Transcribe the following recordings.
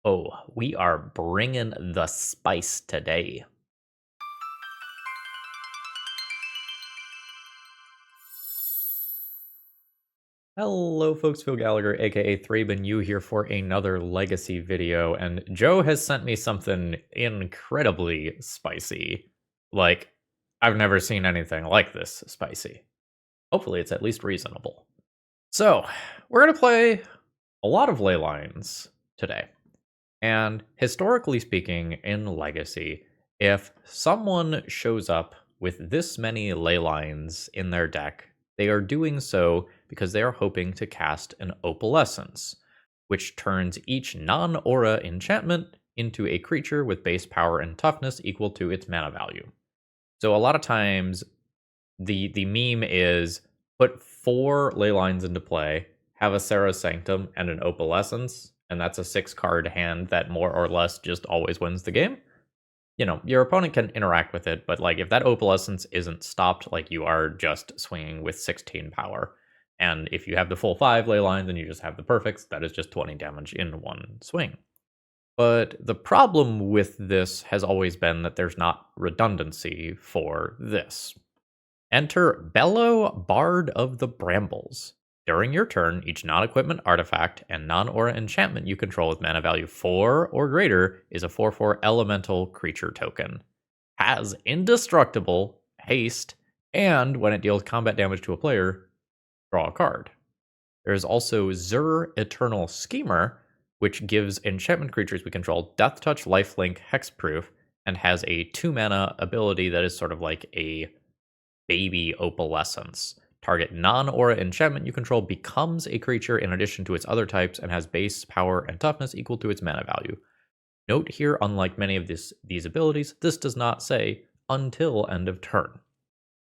Oh, we are bringing the spice today. Hello, folks. Phil Gallagher, aka ThrabenU, here for another Legacy video, and Joe has sent me something incredibly spicy. Like, I've never seen anything like this spicy. Hopefully, it's at least reasonable. So, we're gonna play a lot of ley lines today. And historically speaking, in Legacy, if someone shows up with this many ley lines in their deck, they are doing so because they are hoping to cast an Opalescence, which turns each non-aura enchantment into a creature with base power and toughness equal to its mana value. So a lot of times, the meme is put 4 ley lines into play, have a Sarah's Sanctum and an Opalescence, and that's a 6-card hand that more or less just always wins the game. You know, your opponent can interact with it, but like if that Opalescence isn't stopped, like you are just swinging with 16 power. And if you have the full 5 ley lines and you just have the perfects, that is just 20 damage in one swing. But the problem with this has always been that there's not redundancy for this. Enter Bello, Bard of the Brambles. During your turn, each non-equipment artifact and non-aura enchantment you control with mana value 4 or greater is a 4/4 elemental creature token. Has indestructible, haste, and when it deals combat damage to a player, draw a card. There is also Zur Eternal Schemer, which gives enchantment creatures we control Death Touch, Lifelink, Hexproof, and has a 2-mana ability that is sort of like a baby Opalescence. Target non-aura enchantment you control becomes a creature in addition to its other types and has base power and toughness equal to its mana value. Note here, unlike many of these abilities, this does not say until end of turn.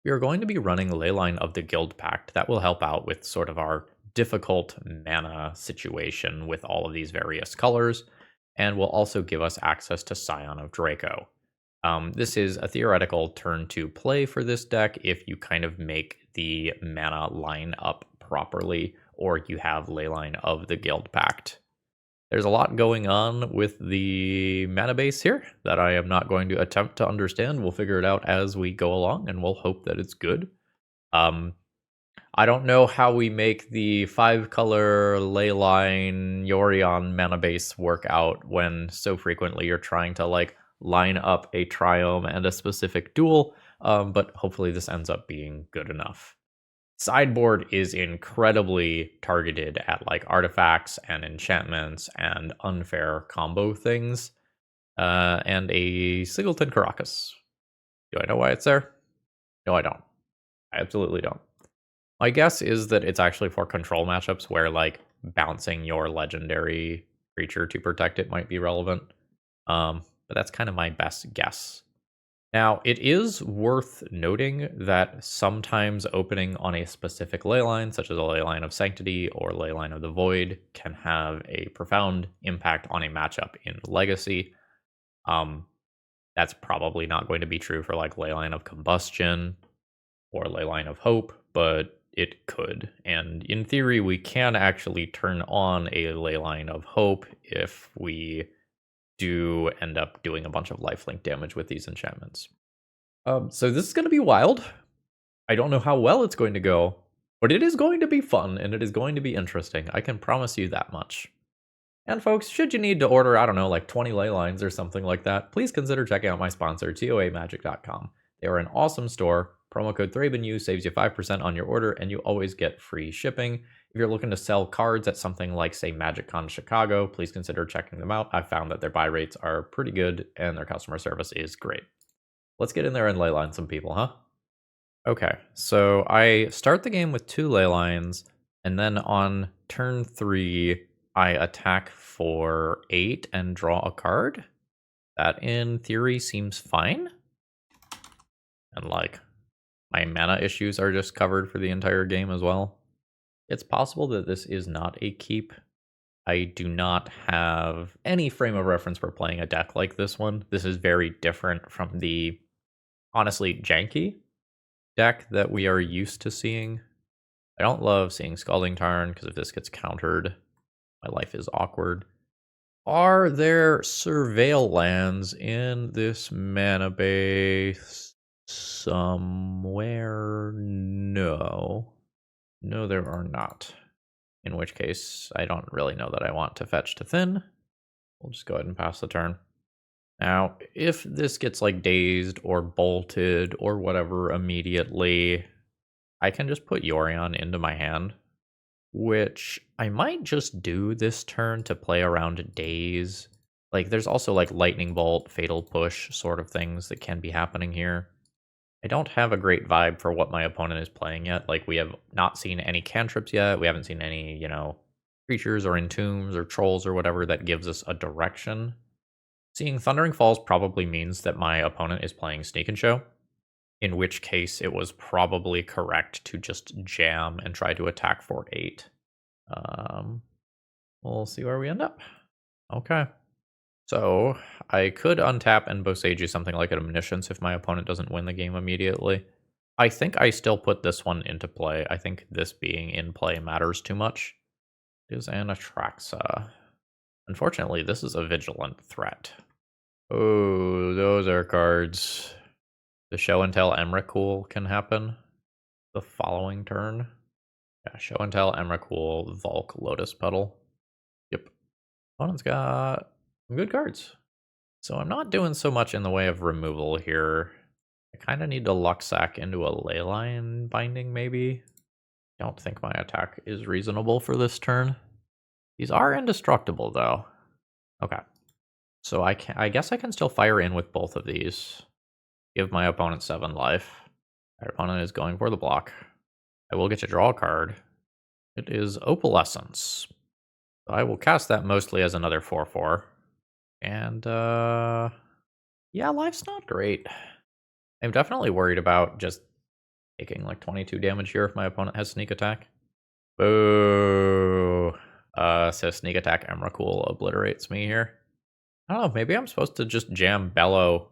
We are going to be running Leyline of the Guild Pact. That will help out with sort of our difficult mana situation with all of these various colors, and will also give us access to Scion of Draco. This is a theoretical turn to play for this deck if you kind of make the mana line up properly, or you have Leyline of the Guild Pact. There's a lot going on with the mana base here that I am not going to attempt to understand. We'll figure it out as we go along, and we'll hope that it's good. I don't know how we make the 5-color Leyline Yorion mana base work out when so frequently you're trying to like line up a Triome and a specific duel, but hopefully this ends up being good enough. Sideboard is incredibly targeted at like artifacts and enchantments and unfair combo things, and a Singleton Caracas. Do I know why it's there? No, I don't. I absolutely don't. My guess is that it's actually for control matchups where like bouncing your legendary creature to protect it might be relevant. But that's kind of my best guess. Now, it is worth noting that sometimes opening on a specific leyline, such as a Leyline of Sanctity or Leyline of the Void, can have a profound impact on a matchup in Legacy. That's probably not going to be true for like Leyline of Combustion or Leyline of Hope, but it could. And in theory, we can actually turn on a Leyline of Hope if we do end up doing a bunch of lifelink damage with these enchantments. So this is going to be wild. I don't know how well it's going to go, but it is going to be fun and it is going to be interesting. I can promise you that much. And folks, should you need to order, I don't know, like 20 ley lines or something like that, please consider checking out my sponsor, TOAMagic.com. They are an awesome store. Promo code ThrabenU saves you 5% on your order, and you always get free shipping. If you're looking to sell cards at something like, say, MagicCon Chicago, please consider checking them out. I've found that their buy rates are pretty good, and their customer service is great. Let's get in there and leyline some people, huh? Okay, so I start the game with 2 ley lines, and then on turn 3, I attack for 8 and draw a card. That, in theory, seems fine. And, like, my mana issues are just covered for the entire game as well. It's possible that this is not a keep. I do not have any frame of reference for playing a deck like this one. This is very different from the, honestly, janky deck that we are used to seeing. I don't love seeing Scalding Tarn, because if this gets countered, my life is awkward. Are there surveil lands in this mana base somewhere? No. No, there are not. In which case, I don't really know that I want to fetch to thin. We'll just go ahead and pass the turn. Now, if this gets like dazed or bolted or whatever immediately, I can just put Yorion into my hand, which I might just do this turn to play around daze. Like, there's also like lightning bolt, fatal push sort of things that can be happening here. I don't have a great vibe for what my opponent is playing yet. Like, we have not seen any cantrips yet. We haven't seen any, creatures or entombs or trolls or whatever that gives us a direction. Seeing Thundering Falls probably means that my opponent is playing Sneak and Show, in which case it was probably correct to just jam and try to attack for 8. We'll see where we end up. Okay. So I could untap and Boseiju something like an Omniscience if my opponent doesn't win the game immediately. I think I still put this one into play. I think this being in play matters too much. It is an Atraxa. Unfortunately, this is a Vigilant threat. Oh, those are cards. The Show and Tell Emrakul can happen the following turn. Yeah, Show and Tell, Emrakul, Volk, Lotus Petal. Yep. Opponent's got some good cards. So I'm not doing so much in the way of removal here. I kind of need to Luxac into a Leyline binding, maybe. Don't think my attack is reasonable for this turn. These are indestructible, though. Okay. So I guess I can still fire in with both of these. Give my opponent 7 life. Our opponent is going for the block. I will get to draw a card. It is Opalescence. I will cast that mostly as another 4/4. And, yeah, life's not great. I'm definitely worried about just taking like 22 damage here if my opponent has sneak attack. Boo. So sneak attack Emrakul obliterates me here. I don't know, maybe I'm supposed to just jam Bello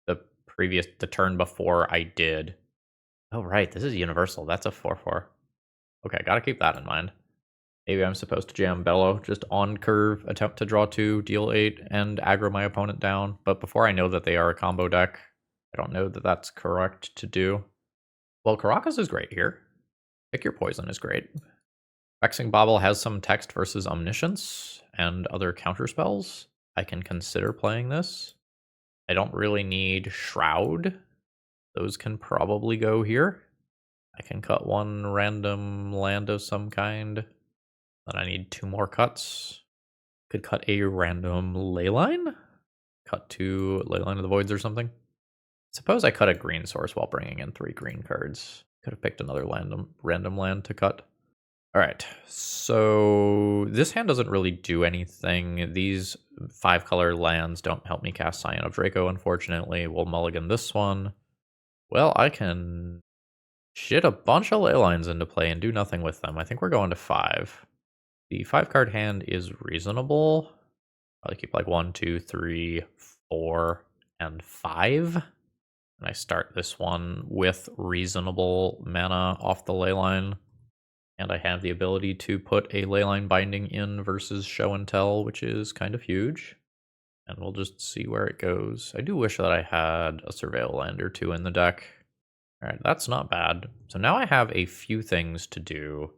the turn before I did. Oh, right, this is universal. That's a 4/4. Okay, gotta keep that in mind. Maybe I'm supposed to jam Bello, just on curve, attempt to draw 2, deal 8, and aggro my opponent down. But before I know that they are a combo deck, I don't know that that's correct to do. Well, Caracas is great here. Pick Your Poison is great. Vexing Bauble has some text versus Omniscience and other counterspells. I can consider playing this. I don't really need Shroud. Those can probably go here. I can cut one random land of some kind. Then I need 2 more cuts. Could cut a random Leyline? Cut 2 Leyline of the Voids or something. Suppose I cut a green source while bringing in 3 green cards. Could have picked another random land to cut. Alright, so this hand doesn't really do anything. These 5-color lands don't help me cast Scion of Draco, unfortunately. We'll mulligan this one. Well, I can shit a bunch of Leylines into play and do nothing with them. I think we're going to 5. The 5-card hand is reasonable. Probably keep like 1, 2, 3, 4, and 5. And I start this one with reasonable mana off the Leyline. And I have the ability to put a Leyline binding in versus Show and Tell, which is kind of huge. And we'll just see where it goes. I do wish that I had a Surveil land or 2 in the deck. Alright, that's not bad. So now I have a few things to do,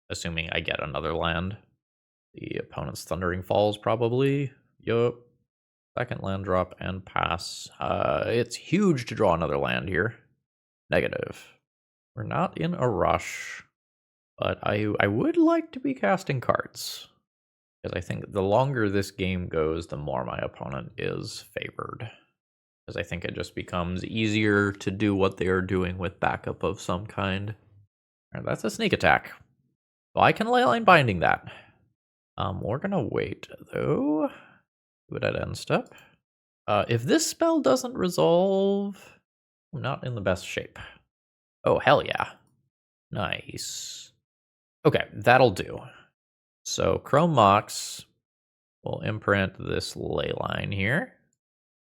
assuming I get another land. The opponent's Thundering Falls, probably. Yup. Second land drop and pass. It's huge to draw another land here. Negative. We're not in a rush. But I would like to be casting cards. Because I think the longer this game goes, the more my opponent is favored. Because I think it just becomes easier to do what they are doing with backup of some kind. Alright, that's a sneak attack. So I can Leyline binding that. We're gonna wait, though. Do it at end step. If this spell doesn't resolve, I'm not in the best shape. Oh, hell yeah. Nice. Okay, that'll do. So Chrome Mox will imprint this Leyline here.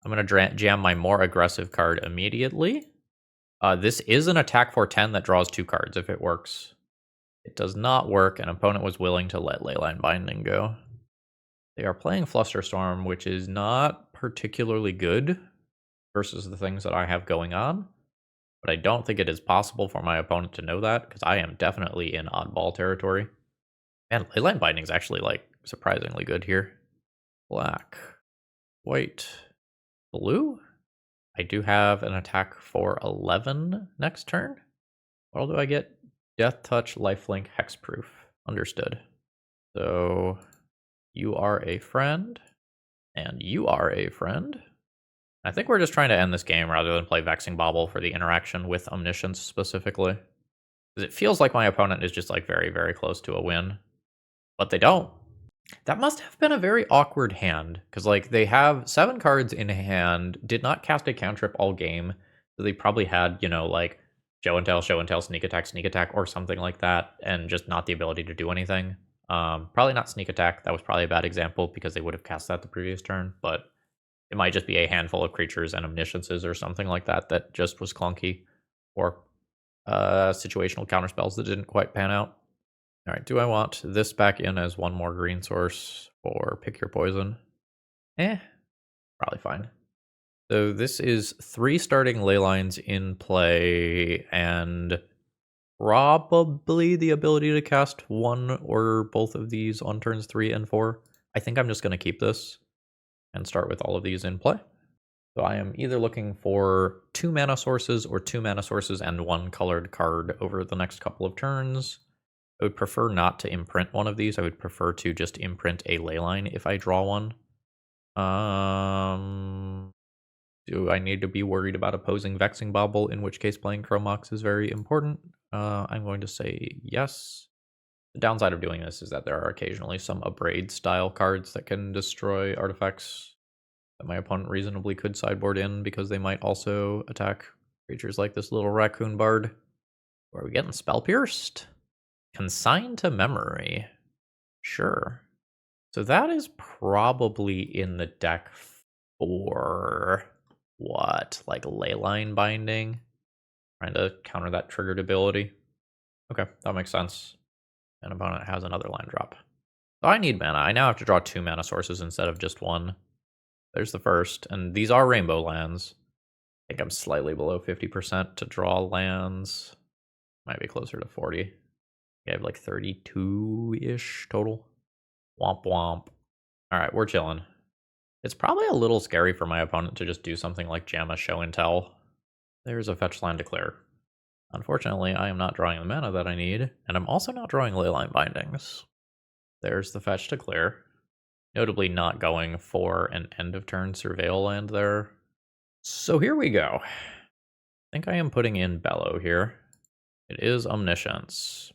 I'm going to jam my more aggressive card immediately. This is an attack for 10 that draws 2 cards if it works. It does not work, and opponent was willing to let Leyline Binding go. They are playing Flusterstorm, which is not particularly good versus the things that I have going on. But I don't think it is possible for my opponent to know that, because I am definitely in oddball territory. And Leyline Binding is actually, like, surprisingly good here. Black, white, blue? I do have an attack for 11 next turn. What do I get? Death Touch, Lifelink, Hexproof. Understood. So, you are a friend, and you are a friend. I think we're just trying to end this game rather than play Vexing Bauble for the interaction with Omniscience specifically. Because it feels like my opponent is just, like, very, very close to a win. But they don't. That must have been a very awkward hand, because, like, they have 7 cards in hand, did not cast a cantrip all game, so they probably had, you know, like, show and tell, sneak attack, or something like that, and just not the ability to do anything. Probably not sneak attack, that was probably a bad example, because they would have cast that the previous turn, but it might just be a handful of creatures and omnisciences or something like that that just was clunky, or situational counterspells that didn't quite pan out. All right, do I want this back in as one more green source or pick your poison? Probably fine. So this is 3 starting ley lines in play and probably the ability to cast one or both of these on turns 3 and 4. I think I'm just going to keep this and start with all of these in play. So I am either looking for 2 mana sources or 2 mana sources and 1 colored card over the next couple of turns. I would prefer not to imprint one of these. I would prefer to just imprint a leyline if I draw one. Do I need to be worried about opposing Vexing Bauble, in which case playing Chromox is very important? I'm going to say yes. The downside of doing this is that there are occasionally some Abrade style cards that can destroy artifacts that my opponent reasonably could sideboard in, because they might also attack creatures like this little raccoon bard. Where are we getting? Spell Pierced? Consigned to Memory. Sure. So that is probably in the deck for what? Like Leyline Binding? Trying to counter that triggered ability. Okay, that makes sense. An opponent has another line drop. So I need mana. I now have to draw 2 mana sources instead of just 1. There's the first, and these are rainbow lands. I think I'm slightly below 50% to draw lands. Might be closer to 40. I have like 32-ish total. Womp womp. Alright, we're chilling. It's probably a little scary for my opponent to just do something like jam a show and tell. There's a fetch land Declare. Unfortunately, I am not drawing the mana that I need, and I'm also not drawing Leyline Bindings. There's the fetch Declare. Notably not going for an end of turn surveil land there. So here we go. I think I am putting in Bello here. It is Omniscience.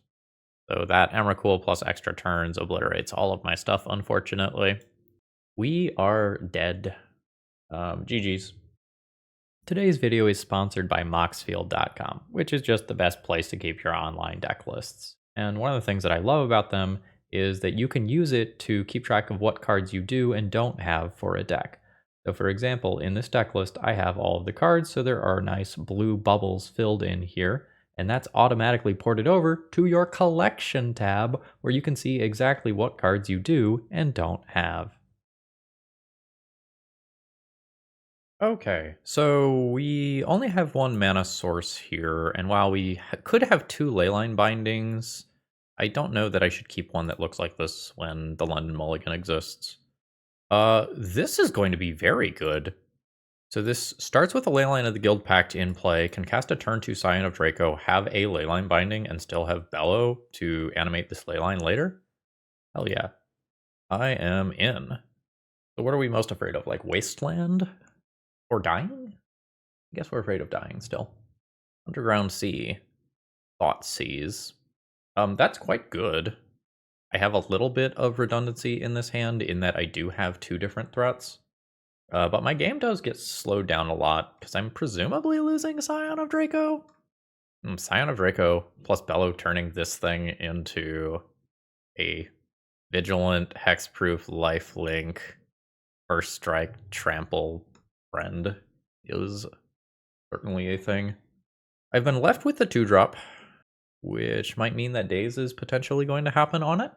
So that Emrakul plus extra turns obliterates all of my stuff, unfortunately. We are dead. GG's. Today's video is sponsored by Moxfield.com, which is just the best place to keep your online deck lists. And one of the things that I love about them is that you can use it to keep track of what cards you do and don't have for a deck. So for example, in this deck list, I have all of the cards, so there are nice blue bubbles filled in here, and that's automatically ported over to your collection tab, where you can see exactly what cards you do and don't have. Okay, so we only have 1 mana source here, and while we could have 2 Leyline Bindings, I don't know that I should keep one that looks like this when the London Mulligan exists. This is going to be very good. So this starts with a Leyline of the Guild Pact in play, can cast a turn 2 Scion of Draco, have a Leyline Binding, and still have Bello to animate this Leyline later? Hell yeah. I am in. So what are we most afraid of? Like Wasteland? Or dying? I guess we're afraid of dying still. Underground Sea. Thought Seas. That's quite good. I have a little bit of redundancy in this hand in that I do have 2 different threats. But my game does get slowed down a lot because I'm presumably losing Scion of Draco. Scion of Draco plus Bello turning this thing into a vigilant, hexproof, lifelink, first strike, trample friend is certainly a thing. I've been left with the 2-drop, which might mean that Daze is potentially going to happen on it.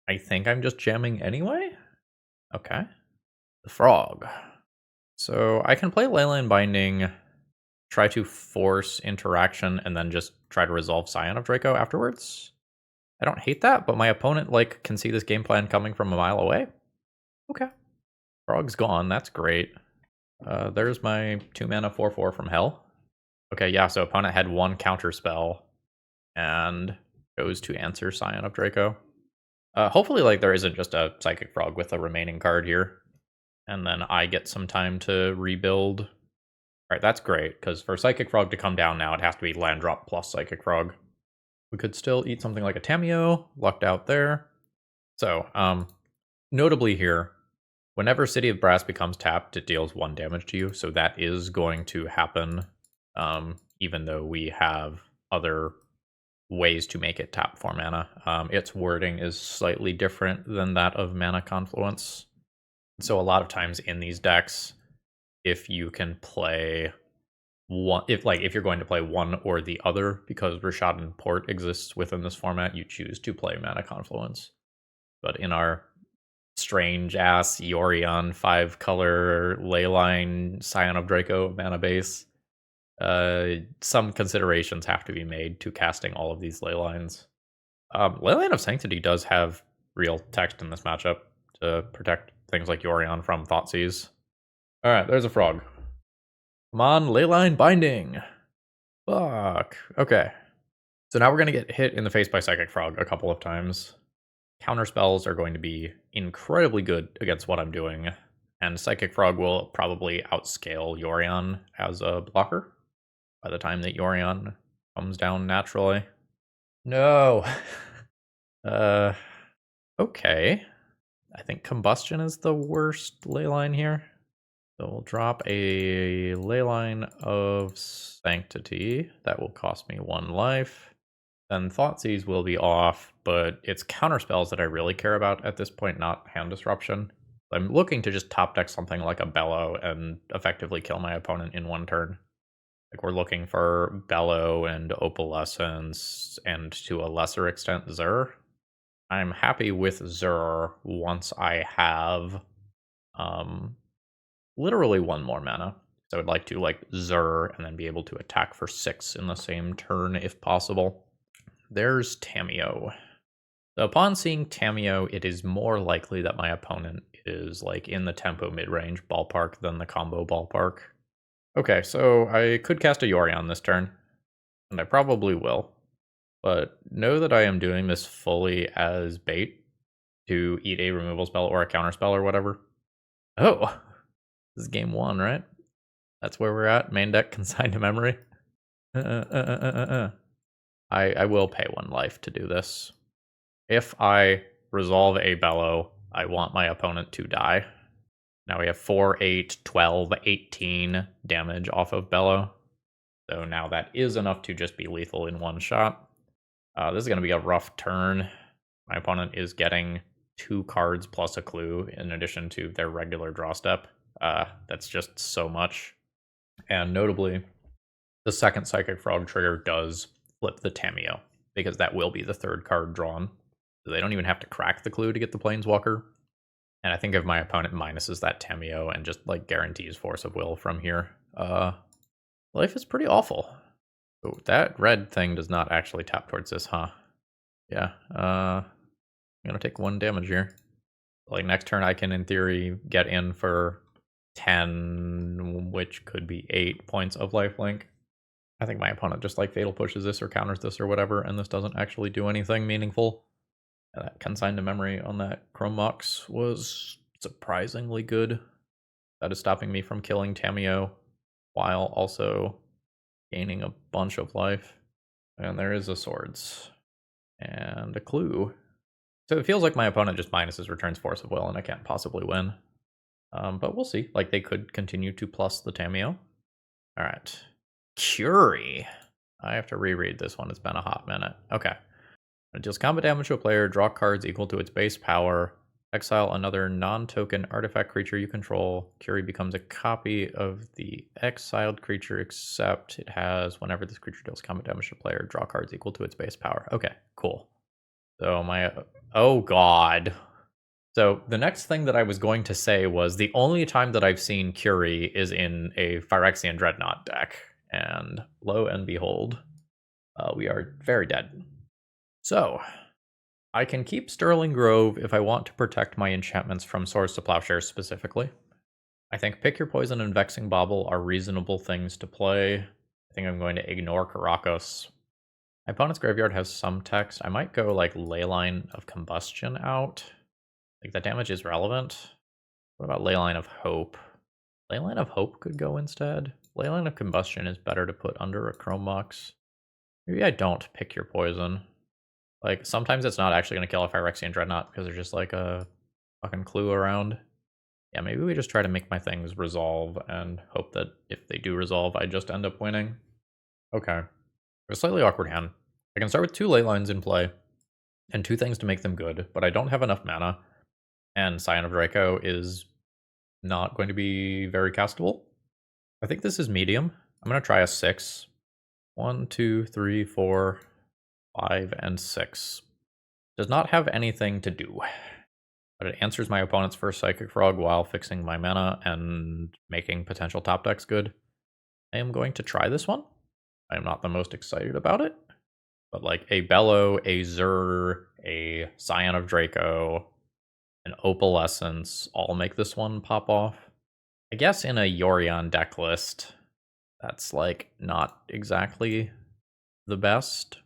I think I'm just jamming anyway. Okay. The frog. So I can play Leyline Binding, try to force interaction, and then just try to resolve Scion of Draco afterwards. I don't hate that, but my opponent can see this game plan coming from a mile away. Okay. Frog's gone. That's great. There's my 2-mana 4/4 from Hell. Okay, yeah, so opponent had 1 counter spell and chose to answer Scion of Draco. Hopefully, there isn't just a Psychic Frog with a remaining card here. And then I get some time to rebuild. All right, that's great, because for Psychic Frog to come down now, it has to be land drop plus Psychic Frog. We could still eat something like a Tameo, lucked out there. So, notably here, whenever City of Brass becomes tapped, it deals 1 damage to you, so that is going to happen, even though we have other ways to make it tap 4 mana. Its wording is slightly different than that of Mana Confluence. So a lot of times in these decks, if you can play one, if you're going to play one or the other, because Rishadan Port exists within this format, you choose to play Mana Confluence. But in our strange ass Yorion 5-color Leyline Scion of Draco mana base, some considerations have to be made to casting all of these Leylines. Leyline of Sanctity does have real text in this matchup to protect things like Yorion from Thoughtseize. Alright, there's a frog. Come on, Leyline Binding! Fuck. Okay. So now we're going to get hit in the face by Psychic Frog a couple of times. Counter spells are going to be incredibly good against what I'm doing, and Psychic Frog will probably outscale Yorion as a blocker by the time that Yorion comes down naturally. No! Okay. I think Combustion is the worst Leyline here. So we'll drop a Leyline of Sanctity. That will cost me 1 life. Then Thoughtseize will be off, but it's counterspells that I really care about at this point, not Hand Disruption. I'm looking to just top deck something like a Bello and effectively kill my opponent in 1 turn. Like, we're looking for Bello and Opalescence, and to a lesser extent, Zur. I'm happy with Zur once I have literally 1 more mana. So I would like to Zur and then be able to attack for 6 in the same turn if possible. There's Tameo. So upon seeing Tameo, it is more likely that my opponent is in the tempo mid-range ballpark than the combo ballpark. Okay, so I could cast a Yorion this turn, and I probably will. But know that I am doing this fully as bait to eat a removal spell or a counter spell or whatever. Oh, this is game 1, right? That's where we're at. Main deck consigned to memory. I will pay 1 life to do this. If I resolve a Bello, I want my opponent to die. Now we have 4, 8, 12, 18 damage off of Bello. So now that is enough to just be lethal in 1 shot. This is going to be a rough turn. My opponent is getting 2 cards plus a clue in addition to their regular draw step. That's just so much. And notably, the second Psychic Frog trigger does flip the Tameo, because that will be the 3rd card drawn. So they don't even have to crack the clue to get the Planeswalker. And I think if my opponent minuses that Tameo and just guarantees Force of Will from here, life is pretty awful. Oh, that red thing does not actually tap towards this, huh? Yeah, I'm gonna take 1 damage here. Next turn I can, in theory, get in for 10, which could be 8 points of lifelink. I think my opponent just Fatal Pushes this or counters this or whatever, and this doesn't actually do anything meaningful. And that Consigned to Memory on that Chrome Mox was surprisingly good. That is stopping me from killing Tameo while also gaining a bunch of life. And there is a Swords. And a Clue. So it feels like my opponent just minuses returns Force of Will and I can't possibly win. But we'll see. They could continue to plus the Tameo. Alright. Curie. I have to reread this one. It's been a hot minute. Okay. It deals combat damage to a player, draw cards equal to its base power, exile another non-token artifact creature you control. Curie becomes a copy of the exiled creature, except it has, whenever this creature deals combat damage to a player, draw cards equal to its base power. Okay, cool. So oh god. So the next thing that I was going to say was the only time that I've seen Curie is in a Phyrexian Dreadnought deck. And lo and behold, we are very dead. So I can keep Sterling Grove if I want to protect my enchantments from Swords to Plowshares specifically. I think Pick Your Poison and Vexing Bauble are reasonable things to play. I think I'm going to ignore Karakas. My opponent's graveyard has some text. I might go like Leyline of Combustion out. Like the damage is relevant. What about Leyline of Hope? Leyline of Hope could go instead. Leyline of Combustion is better to put under a Chrome Mox. Maybe I don't Pick Your Poison. Like, sometimes it's not actually going to kill a Phyrexian Dreadnought because there's just like a fucking clue around. Yeah, maybe we just try to make my things resolve and hope that if they do resolve, I just end up winning. Okay. A slightly awkward hand. I can start with 2 Leylines in play and 2 things to make them good, but I don't have enough mana, and Scion of Draco is not going to be very castable. I think this is medium. I'm going to try a 6. 1, 2, 3, 4, 5, and 6. Does not have anything to do, but it answers my opponent's first Psychic Frog while fixing my mana and making potential top decks good. I am going to try this one. I am not the most excited about it, but like a Bello, a Zur, a Scion of Draco, an Opalescence all make this one pop off. I guess in a Yorion deck list, that's like not exactly the best.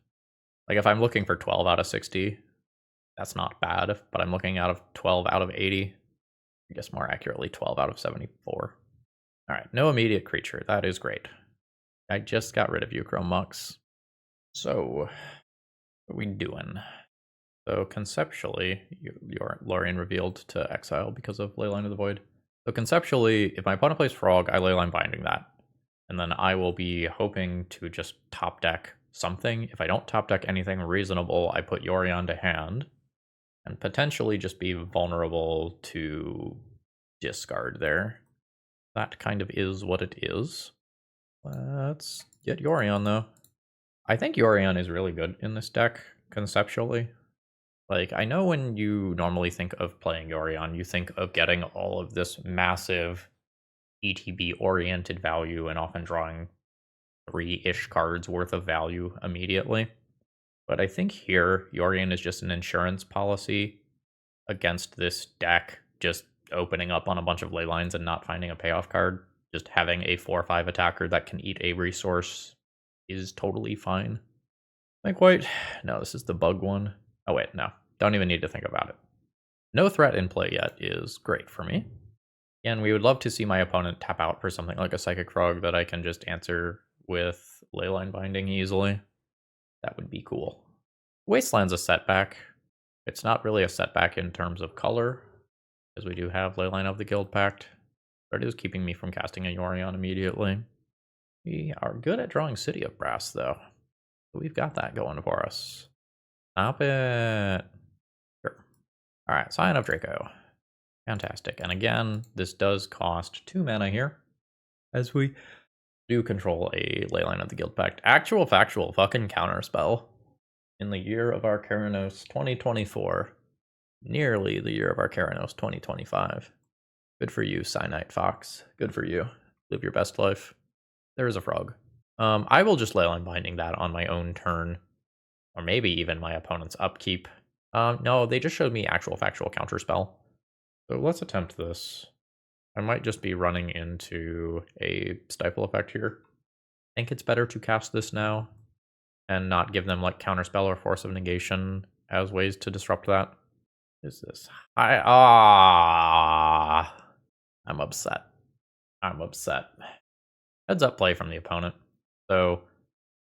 Like if I'm looking for 12 out of 60, that's not bad, but I'm looking out of 12 out of 80. I guess more accurately, 12 out of 74. All right, no immediate creature. That is great. I just got rid of you, Chrome Mox. So, what are we doing? So conceptually, your Lorien revealed to exile because of Leyline of the Void. So conceptually, if my opponent plays Frog, I Leyline Binding that. And then I will be hoping to just top deck something. If I don't top deck anything reasonable, I put Yorion to hand. And potentially just be vulnerable to discard there. That kind of is what it is. Let's get Yorion, though. I think Yorion is really good in this deck, conceptually. Like, I know when you normally think of playing Yorion, you think of getting all of this massive ETB-oriented value and often drawing 3-ish cards worth of value immediately. But I think here, Yorion is just an insurance policy against this deck just opening up on a bunch of ley lines and not finding a payoff card. Just having a 4/5 attacker that can eat a resource is totally fine. Like white. No, this is the bug one. Oh wait, no. Don't even need to think about it. No threat in play yet is great for me. And we would love to see my opponent tap out for something like a Psychic Frog that I can just answer with Leyline Binding easily. That would be cool. Wasteland's a setback. It's not really a setback in terms of color, because we do have Leyline of the Guild Pact. But it is keeping me from casting a Yorion immediately. We are good at drawing City of Brass, though. We've got that going for us. Stop it. Sure. Alright, Scion of Draco. Fantastic. And again, this does cost 2 mana here, as we do control a Leyline of the Guild Pact. Actual factual fucking counterspell. In the year of our Keranos 2024. Nearly the year of our Keranos 2025. Good for you, Cyanite Fox. Good for you. Live your best life. There is a frog. I will just Leyline Binding that on my own turn. Or maybe even my opponent's upkeep. No, they just showed me actual factual counterspell. So let's attempt this. I might just be running into a stifle effect here. I think it's better to cast this now and not give them like counterspell or force of negation as ways to disrupt that. Is this? I'm upset. I'm upset. Heads up play from the opponent. So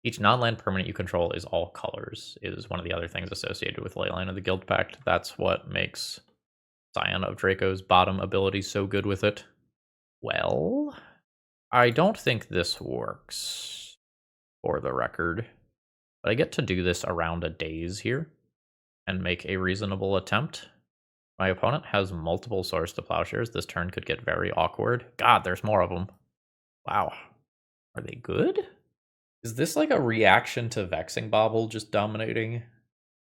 each non-land permanent you control is all colors, is one of the other things associated with Leyline of the Guild Pact. That's what makes Scion of Draco's bottom ability so good with it. Well, I don't think this works, for the record. But I get to do this around a daze here and make a reasonable attempt. My opponent has multiple Swords to Plowshares. This turn could get very awkward. God, there's more of them. Wow. Are they good? Is this like a reaction to Vexing Bauble just dominating?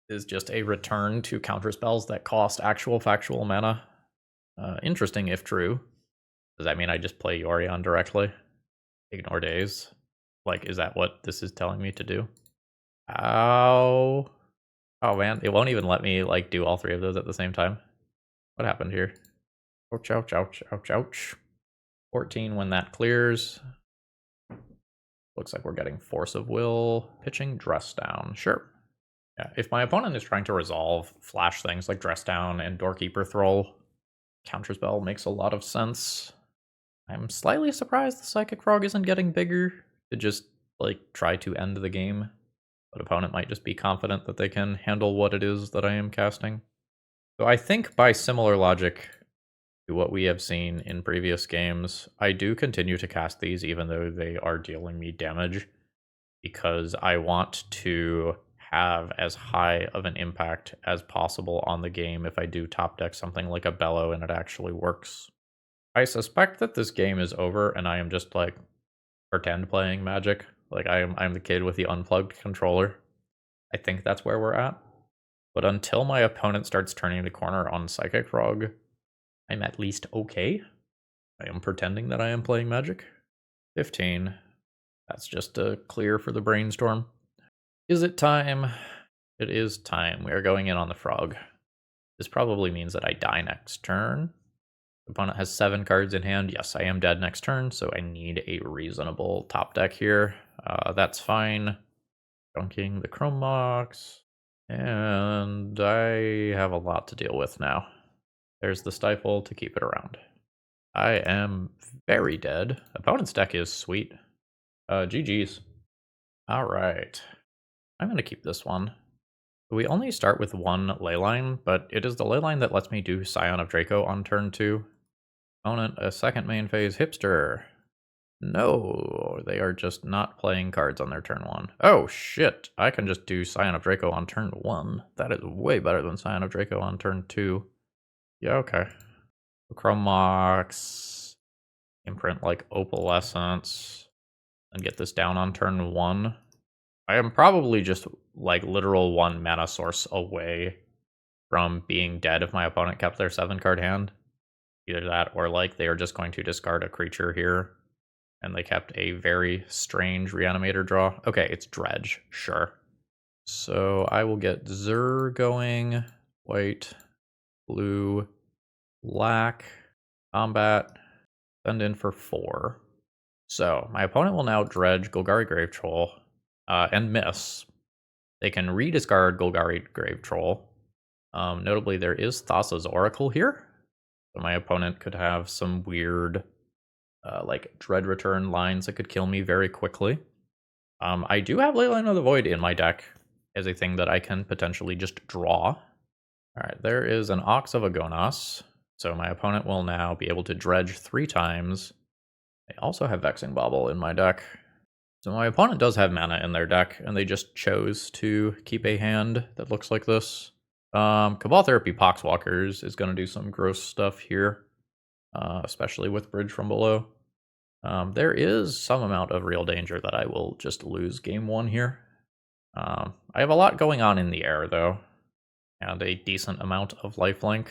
is just a return to counter spells that cost actual factual mana. Interesting if true. Does that mean I just play Yorion directly? Ignore days? Like, is that what this is telling me to do? Ow. Oh man, it won't even let me like do all three of those at the same time. What happened here? Ouch, ouch, ouch, ouch, ouch. 14 when that clears. Looks like we're getting Force of Will. Pitching Dress Down. Sure. Yeah, if my opponent is trying to resolve flash things like Dress Down and Doorkeeper Thrall, Counterspell makes a lot of sense. I'm slightly surprised the Psychic Frog isn't getting bigger to just, like, try to end the game. But opponent might just be confident that they can handle what it is that I am casting. So I think by similar logic to what we have seen in previous games, I do continue to cast these even though they are dealing me damage, because I want to have as high of an impact as possible on the game if I do top deck something like a Bello and it actually works. I suspect that this game is over and I am just like pretend playing Magic. Like I'm the kid with the unplugged controller. I think that's where we're at. But until my opponent starts turning the corner on Psychic Frog, I'm at least okay. I am pretending that I am playing Magic. 15. That's just a clear for the brainstorm. Is it time? It is time. We are going in on the frog. This probably means that I die next turn. The opponent has 7 cards in hand. Yes, I am dead next turn, so I need a reasonable top deck here. That's fine. Dunking the Chrome Mox. And I have a lot to deal with now. There's the Stifle to keep it around. I am very dead. Opponent's deck is sweet. GG's. Alright. I'm going to keep this one. We only start with one Leyline, but it is the Leyline that lets me do Scion of Draco on turn 2. Opponent, a second main phase hipster. No, they are just not playing cards on their turn 1. Oh shit, I can just do Scion of Draco on turn 1. That is way better than Scion of Draco on turn 2. Yeah, okay. Chrome Mox, imprint like Opalescence, and get this down on turn 1. I am probably just like literal 1 mana source away from being dead if my opponent kept their 7 card hand. Either that or like they are just going to discard a creature here and they kept a very strange reanimator draw. Okay, it's Dredge, sure. So I will get Zur going, white, blue, black, combat, send in for 4. So my opponent will now Dredge Golgari Grave Troll and miss. They can rediscard Golgari Grave Troll. Notably, there is Thassa's Oracle here. So my opponent could have some weird like Dread Return lines that could kill me very quickly. I do have Leyline of the Void in my deck as a thing that I can potentially just draw. Alright, there is an Ox of Agonas. So my opponent will now be able to dredge 3 times. I also have Vexing Bauble in my deck. So my opponent does have mana in their deck, and they just chose to keep a hand that looks like this. Cabal Therapy Poxwalkers is going to do some gross stuff here, especially with Bridge from Below. There is some amount of real danger that I will just lose game 1 here. I have a lot going on in the air, though, and a decent amount of lifelink,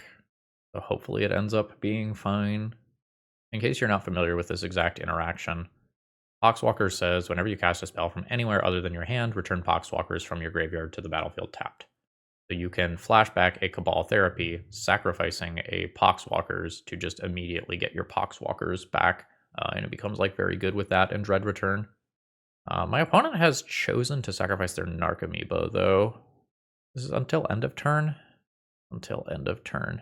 so hopefully it ends up being fine. In case you're not familiar with this exact interaction, Poxwalker says whenever you cast a spell from anywhere other than your hand, return Poxwalkers from your graveyard to the battlefield tapped. So you can flashback a Cabal Therapy, sacrificing a Poxwalkers to just immediately get your Poxwalkers back, and it becomes like very good with that and Dread Return. My opponent has chosen to sacrifice their Narcomoeba, though. This is until end of turn? Until end of turn.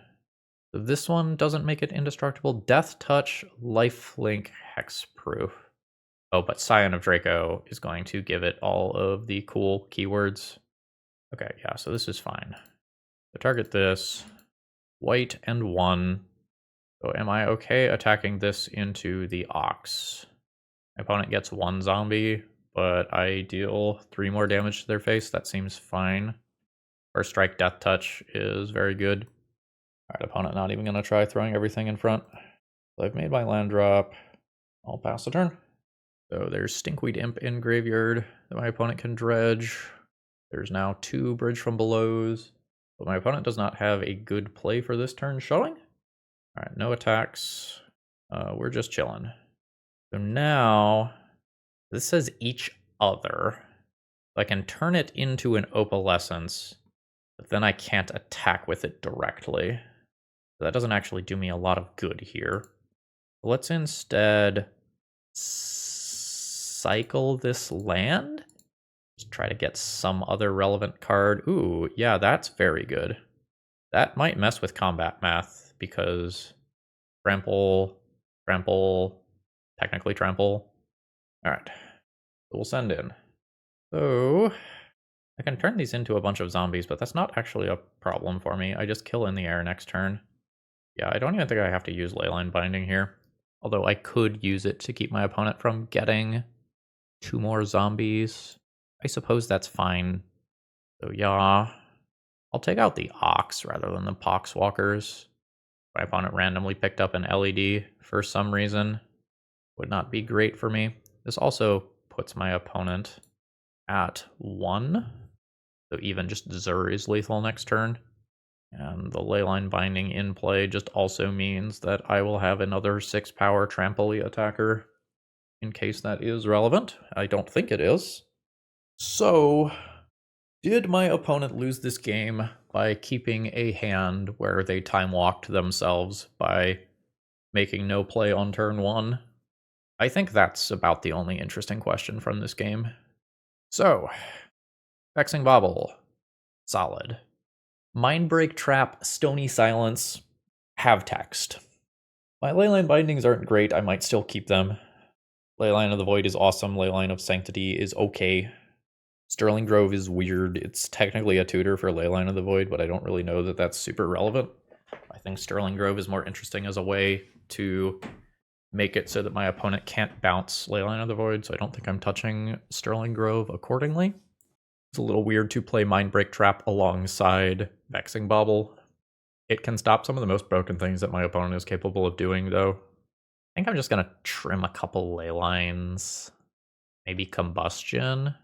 So this one doesn't make it indestructible. Death Touch, Lifelink, Hexproof. Oh, but Scion of Draco is going to give it all of the cool keywords. Okay, yeah, so this is fine. So target this. White and 1. So am I okay attacking this into the Ox? My opponent gets 1 zombie, but I deal 3 more damage to their face. That seems fine. First Strike Death Touch is very good. Alright, opponent not even going to try throwing everything in front. So I've made my land drop. I'll pass the turn. So there's Stinkweed Imp in graveyard that my opponent can dredge. There's now 2 Bridge from Belows, but my opponent does not have a good play for this turn showing. Alright, no attacks. We're just chilling. So now, this says each other. I can turn it into an Opalescence, but then I can't attack with it directly. So that doesn't actually do me a lot of good here. Let's instead cycle this land. Just try to get some other relevant card. Ooh, yeah, that's very good. That might mess with combat math because trample, technically trample. All right, we'll send in. So I can turn these into a bunch of zombies, but that's not actually a problem for me. I just kill in the air next turn. Yeah, I don't even think I have to use Leyline Binding here. Although I could use it to keep my opponent from getting 2 more zombies. I suppose that's fine. So yeah, I'll take out the Ox rather than the Poxwalkers. My opponent randomly picked up an LED for some reason. Would not be great for me. This also puts my opponent at 1. So even just Zur is lethal next turn. And the Leyline Binding in play just also means that I will have another 6 power trample attacker in case that is relevant. I don't think it is. So, did my opponent lose this game by keeping a hand where they time walked themselves by making no play on turn 1? I think that's about the only interesting question from this game. So, Vexing Bauble, solid. Mindbreak Trap, Stony Silence, have text. My Leyline Bindings aren't great, I might still keep them. Leyline of the Void is awesome, Leyline of Sanctity is okay. Sterling Grove is weird, it's technically a tutor for Leyline of the Void, but I don't really know that that's super relevant. I think Sterling Grove is more interesting as a way to make it so that my opponent can't bounce Leyline of the Void, so I don't think I'm touching Sterling Grove accordingly. It's a little weird to play Mindbreak Trap alongside Vexing Bauble. It can stop some of the most broken things that my opponent is capable of doing, though. I think I'm just going to trim a couple ley lines. Maybe Combustion.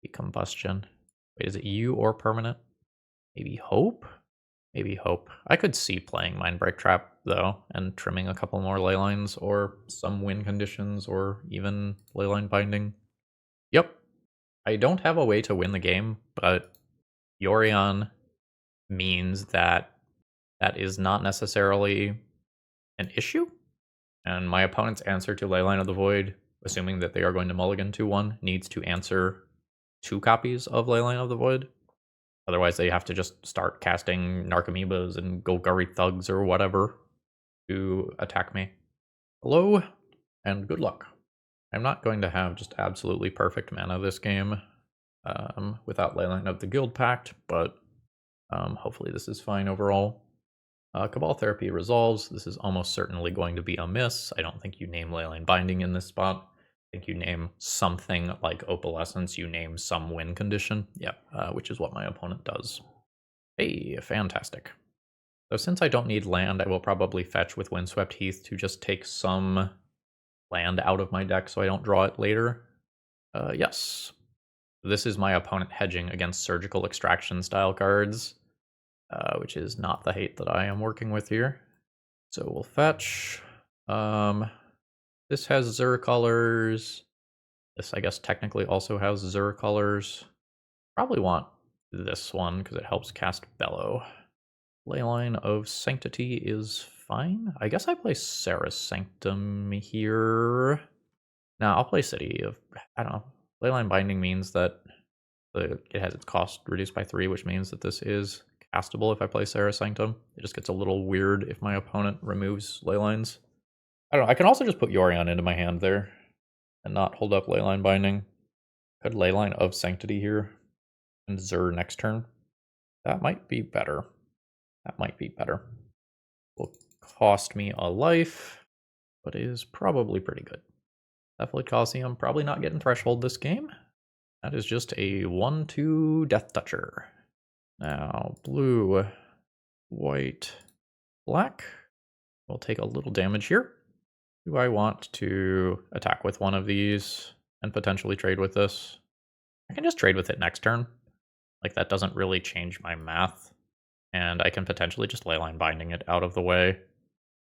Maybe Combustion. Wait, is it you or permanent? Maybe Hope? Maybe Hope. I could see playing Mindbreak Trap, though, and trimming a couple more ley lines, or some win conditions, or even Leyline Binding. Yep. I don't have a way to win the game, but Yorion means that that is not necessarily an issue. And my opponent's answer to Leyline of the Void, assuming that they are going to mulligan 2-1, needs to answer 2 copies of Leyline of the Void. Otherwise, they have to just start casting Narcomoebas and Golgari Thugs or whatever to attack me. Hello, and good luck. I'm not going to have just absolutely perfect mana this game without Leyline of the Guild Pact, but hopefully this is fine overall. Cabal Therapy resolves. This is almost certainly going to be a miss. I don't think you name Leyline Binding in this spot. I think you name something like Opalescence, you name some win condition. Yep, which is what my opponent does. Hey, fantastic. So since I don't need land, I will probably fetch with Windswept Heath to just take some land out of my deck so I don't draw it later. Yes. This is my opponent hedging against Surgical Extraction style cards, which is not the hate that I am working with here. So we'll fetch. This has Zur colors. This, I guess, technically also has Zur colors. Probably want this one because it helps cast Bello. Leyline of Sanctity is fine. I guess I play Serra's Sanctum here. Now I'll play City of, I don't know. Leyline Binding means that it has its cost reduced by 3, which means that this is castable if I play Serra's Sanctum. It just gets a little weird if my opponent removes Leylines. I don't know. I can also just put Yorion into my hand there and not hold up Leyline Binding. Could Leyline of Sanctity here and Zur next turn. That might be better. That might be better. Will cost me a life, but is probably pretty good. Cephalid Coliseum, probably not getting Threshold this game. That is just a 1-2 Death Toucher. Now, blue, white, black. We'll take a little damage here. Do I want to attack with one of these and potentially trade with this? I can just trade with it next turn. Like, that doesn't really change my math, and I can potentially just Leyline binding it out of the way.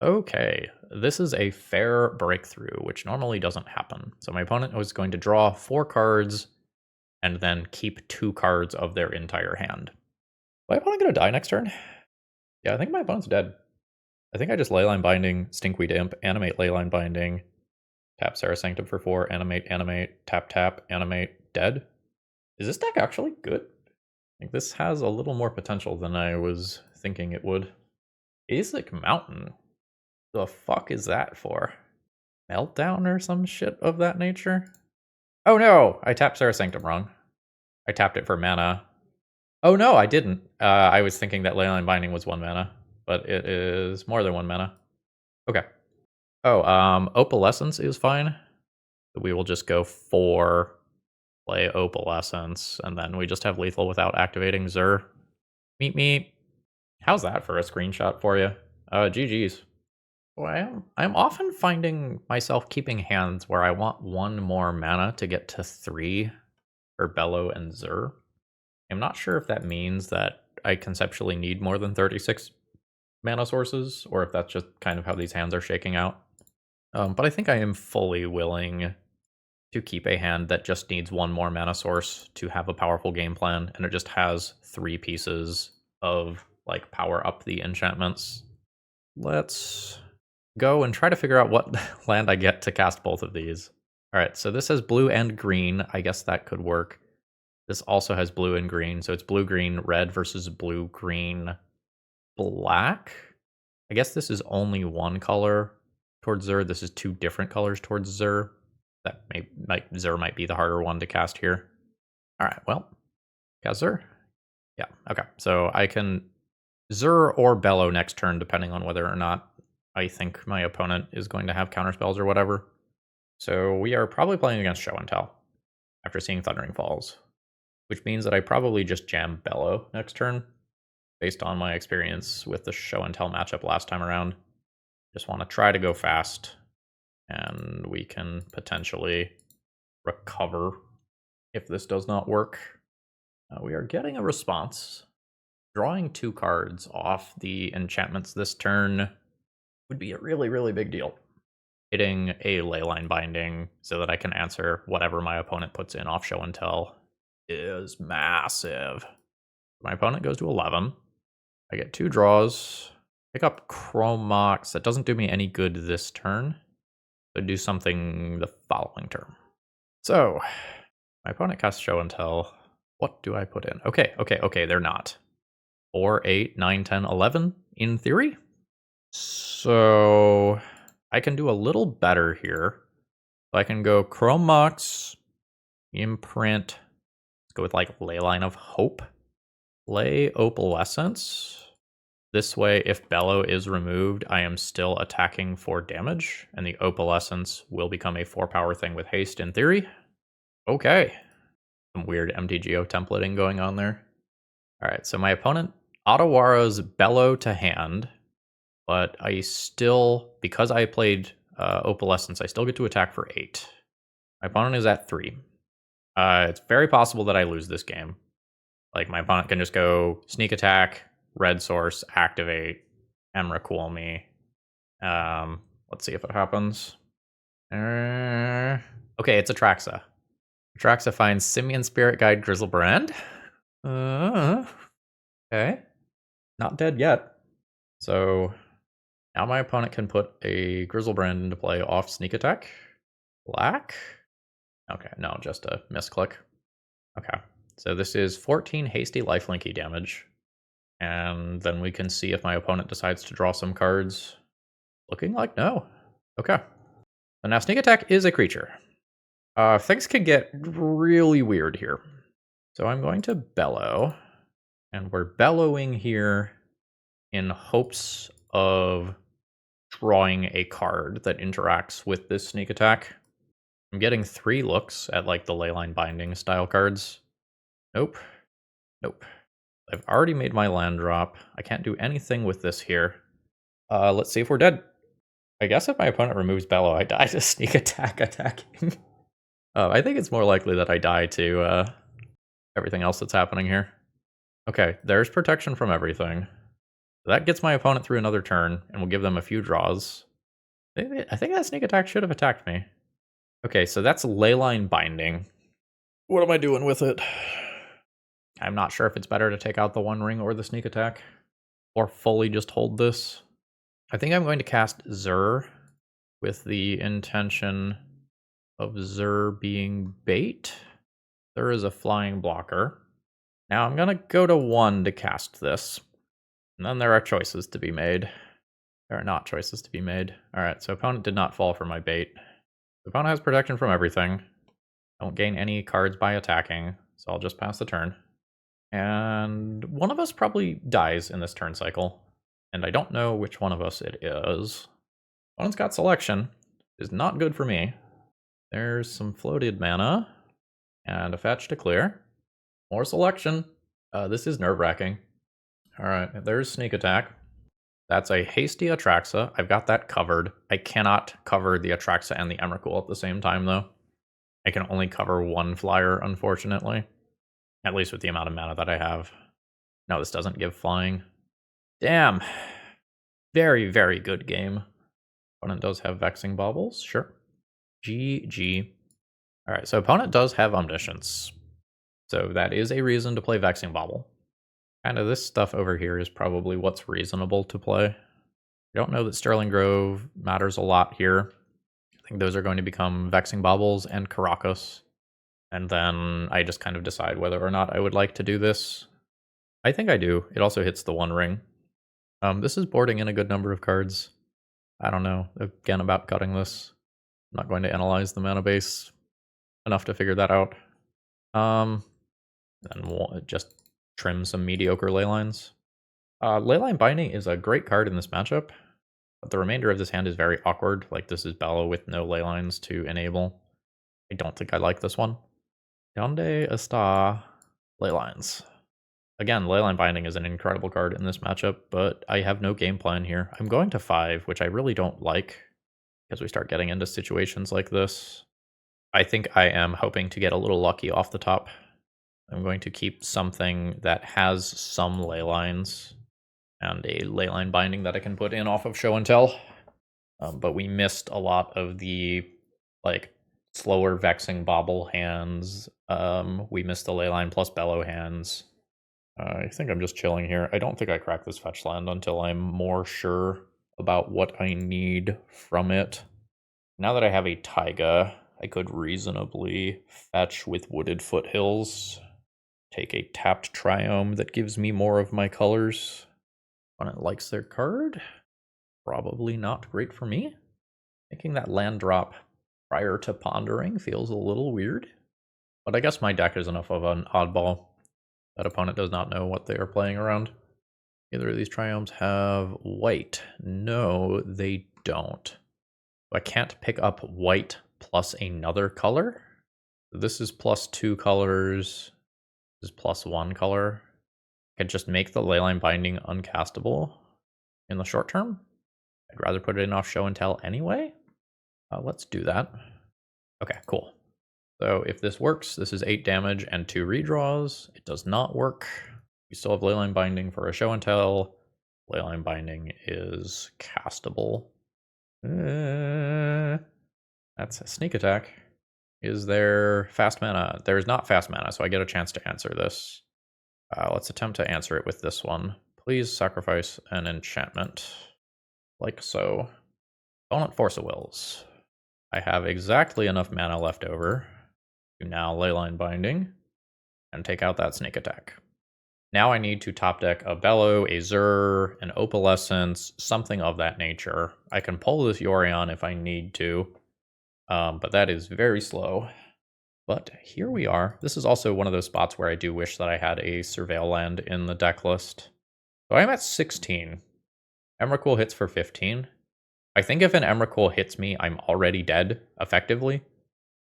Okay, this is a fair breakthrough, which normally doesn't happen. So my opponent was going to draw 4 cards and then keep 2 cards of their entire hand. My opponent gonna die next turn? Yeah, I think my opponent's dead. I think I just Leyline Binding, Stinkweed Imp, animate Leyline Binding, tap Sarah Sanctum for 4, animate, tap, animate, dead. Is this deck actually good? Like, this has a little more potential than I was thinking it would. Asic Mountain? The fuck is that for? Meltdown or some shit of that nature? Oh no! I tapped Sarah Sanctum wrong. I tapped it for mana. Oh no, I didn't. I was thinking that Leyline Binding was 1 mana, but it is more than 1 mana. Okay. Oh, Opalescence is fine. We will just go 4, play Opalescence, and then we just have lethal without activating Zur. Meet me. How's that for a screenshot for you? GG's. Well, I'm often finding myself keeping hands where I want 1 more mana to get to 3 for Bello and Zur. I'm not sure if that means that I conceptually need more than 36 mana sources, or if that's just kind of how these hands are shaking out. But I think I am fully willing to keep a hand that just needs 1 more mana source to have a powerful game plan, and it just has 3 pieces of, like, power up the enchantments. Let's go and try to figure out what land I get to cast both of these. Alright, so this has blue and green. I guess that could work. This also has blue and green, so it's blue-green, red versus blue-green, black. I guess this is only 1 color towards Zur. This is 2 different colors towards Zur. That Zur might be the harder one to cast here. Alright, well, cast Zur. Yeah, okay. So I can Zur or Bello next turn, depending on whether or not I think my opponent is going to have counterspells or whatever. So we are probably playing against Show and Tell after seeing Thundering Falls, which means that I probably just jam Bello next turn, based on my experience with the Show and Tell matchup last time around. Just want to try to go fast, and we can potentially recover if this does not work. We are getting a response. Drawing 2 cards off the enchantments this turn would be a really, really big deal. Hitting a Leyline Binding so that I can answer whatever my opponent puts in off Show and Tell is massive. My opponent goes to 11. I get 2 draws. Pick up Chrome Mox. That doesn't do me any good this turn. So do something the following turn. So, my opponent casts Show and Tell. What do I put in? Okay, they're not. 4, 8, 9, 10, 11, in theory. So, I can do a little better here. I can go Chrome Mox, Imprint, let's go with like Leyline of Hope, play Opalescence. This way, if Bello is removed, I am still attacking for damage, and the Opalescence will become a 4-power thing with haste in theory. Okay. Some weird MTGO templating going on there. Alright, so my opponent Ottawaro's Bello to hand, but I still, because I played Opalescence, I still get to attack for 8. My opponent is at 3. It's very possible that I lose this game. Like, my opponent can just go sneak attack, red source, activate, Emrakul me. Let's see if it happens. Okay, it's Atraxa. Atraxa finds Simian Spirit Guide Grizzlebrand. Okay. Not dead yet. So now my opponent can put a Grizzlebrand into play off sneak attack. Black? Okay, no, just a misclick. Okay, so this is 14 hasty lifelinky damage. And then we can see if my opponent decides to draw some cards. Looking like no. Okay. So now sneak attack is a creature. Things can get really weird here. So I'm going to bellow. And we're bellowing here in hopes of drawing a card that interacts with this sneak attack. I'm getting 3 looks at like the Leyline Binding style cards. Nope. Nope. I've already made my land drop. I can't do anything with this here. Let's see if we're dead. I guess if my opponent removes Bello, I die to sneak attack attacking. I think it's more likely that I die to everything else that's happening here. Okay, there's protection from everything. That gets my opponent through another turn, and will give them a few draws. I think that sneak attack should have attacked me. Okay, so that's Leyline binding. What am I doing with it? I'm not sure if it's better to take out the One Ring or the sneak attack, or fully just hold this. I think I'm going to cast Zur with the intention of Zur being bait. Zur is a flying blocker. Now I'm going to go to 1 to cast this. And then there are choices to be made. There are not choices to be made. Alright, so opponent did not fall for my bait. The opponent has protection from everything. Don't gain any cards by attacking, so I'll just pass the turn. And one of us probably dies in this turn cycle. And I don't know which one of us it is. Opponent's got selection. Is not good for me. There's some floated mana. And a fetch to clear. More selection. This is nerve-wracking. Alright, there's sneak attack. That's a hasty Atraxa. I've got that covered. I cannot cover the Atraxa and the Emrakul at the same time, though. I can only cover one flyer, unfortunately. At least with the amount of mana that I have. No, this doesn't give flying. Damn. Very, very good game. Opponent does have Vexing Baubles, sure. GG. Alright, so opponent does have Omniscience. So that is a reason to play Vexing Bauble. Kind of this stuff over here is probably what's reasonable to play. I don't know that Sterling Grove matters a lot here. I think those are going to become Vexing Baubles and Karakas. And then I just kind of decide whether or not I would like to do this. I think I do. It also hits the One Ring. This is boarding in a good number of cards. I don't know, again, about cutting this. I'm not going to analyze the mana base enough to figure that out. Then we'll just trim some mediocre Leylines. Leyline Binding is a great card in this matchup, but the remainder of this hand is very awkward. Like, this is Bello with no Leylines to enable. I don't think I like this one. Donde está Leylines? Again, Leyline Binding is an incredible card in this matchup, but I have no game plan here. I'm going to 5, which I really don't like, because we start getting into situations like this. I think I am hoping to get a little lucky off the top. I'm going to keep something that has some Leylines, and a Leyline Binding that I can put in off of Show and Tell. But we missed a lot of the, like, slower Vexing Bauble hands. We missed the Leyline plus Bello hands. I think I'm just chilling here. I don't think I crack this fetch land until I'm more sure about what I need from it. Now that I have a Taiga, I could reasonably fetch with Wooded Foothills. Take a tapped Triome that gives me more of my colors. Opponent likes their card. Probably not great for me. Making that land drop prior to pondering feels a little weird. But I guess my deck is enough of an oddball that opponent does not know what they are playing around. Either of these Triomes have white. No, they don't. I can't pick up white plus another color. This is plus 2 colors. This is plus 1 color. I could just make the Leyline Binding uncastable in the short term. I'd rather put it in off Show and Tell anyway. Let's do that. Okay, cool. So if this works, this is 8 damage and 2 redraws. It does not work. We still have Leyline Binding for a Show and Tell. Leyline Binding is castable. That's a sneak attack. Is there fast mana? There is not fast mana, so I get a chance to answer this. Let's attempt to answer it with this one. Please sacrifice an enchantment. Like so. Opponent Force of Wills. I have exactly enough mana left over to now Leyline Binding and take out that sneak attack. Now I need to top deck a Bello, a Zur, an Opalescence, something of that nature. I can pull this Yorion if I need to, but that is very slow. But here we are. This is also one of those spots where I do wish that I had a Surveil land in the deck list. So I'm at 16. Emrakul hits for 15. I think if an Emrakul hits me, I'm already dead, effectively.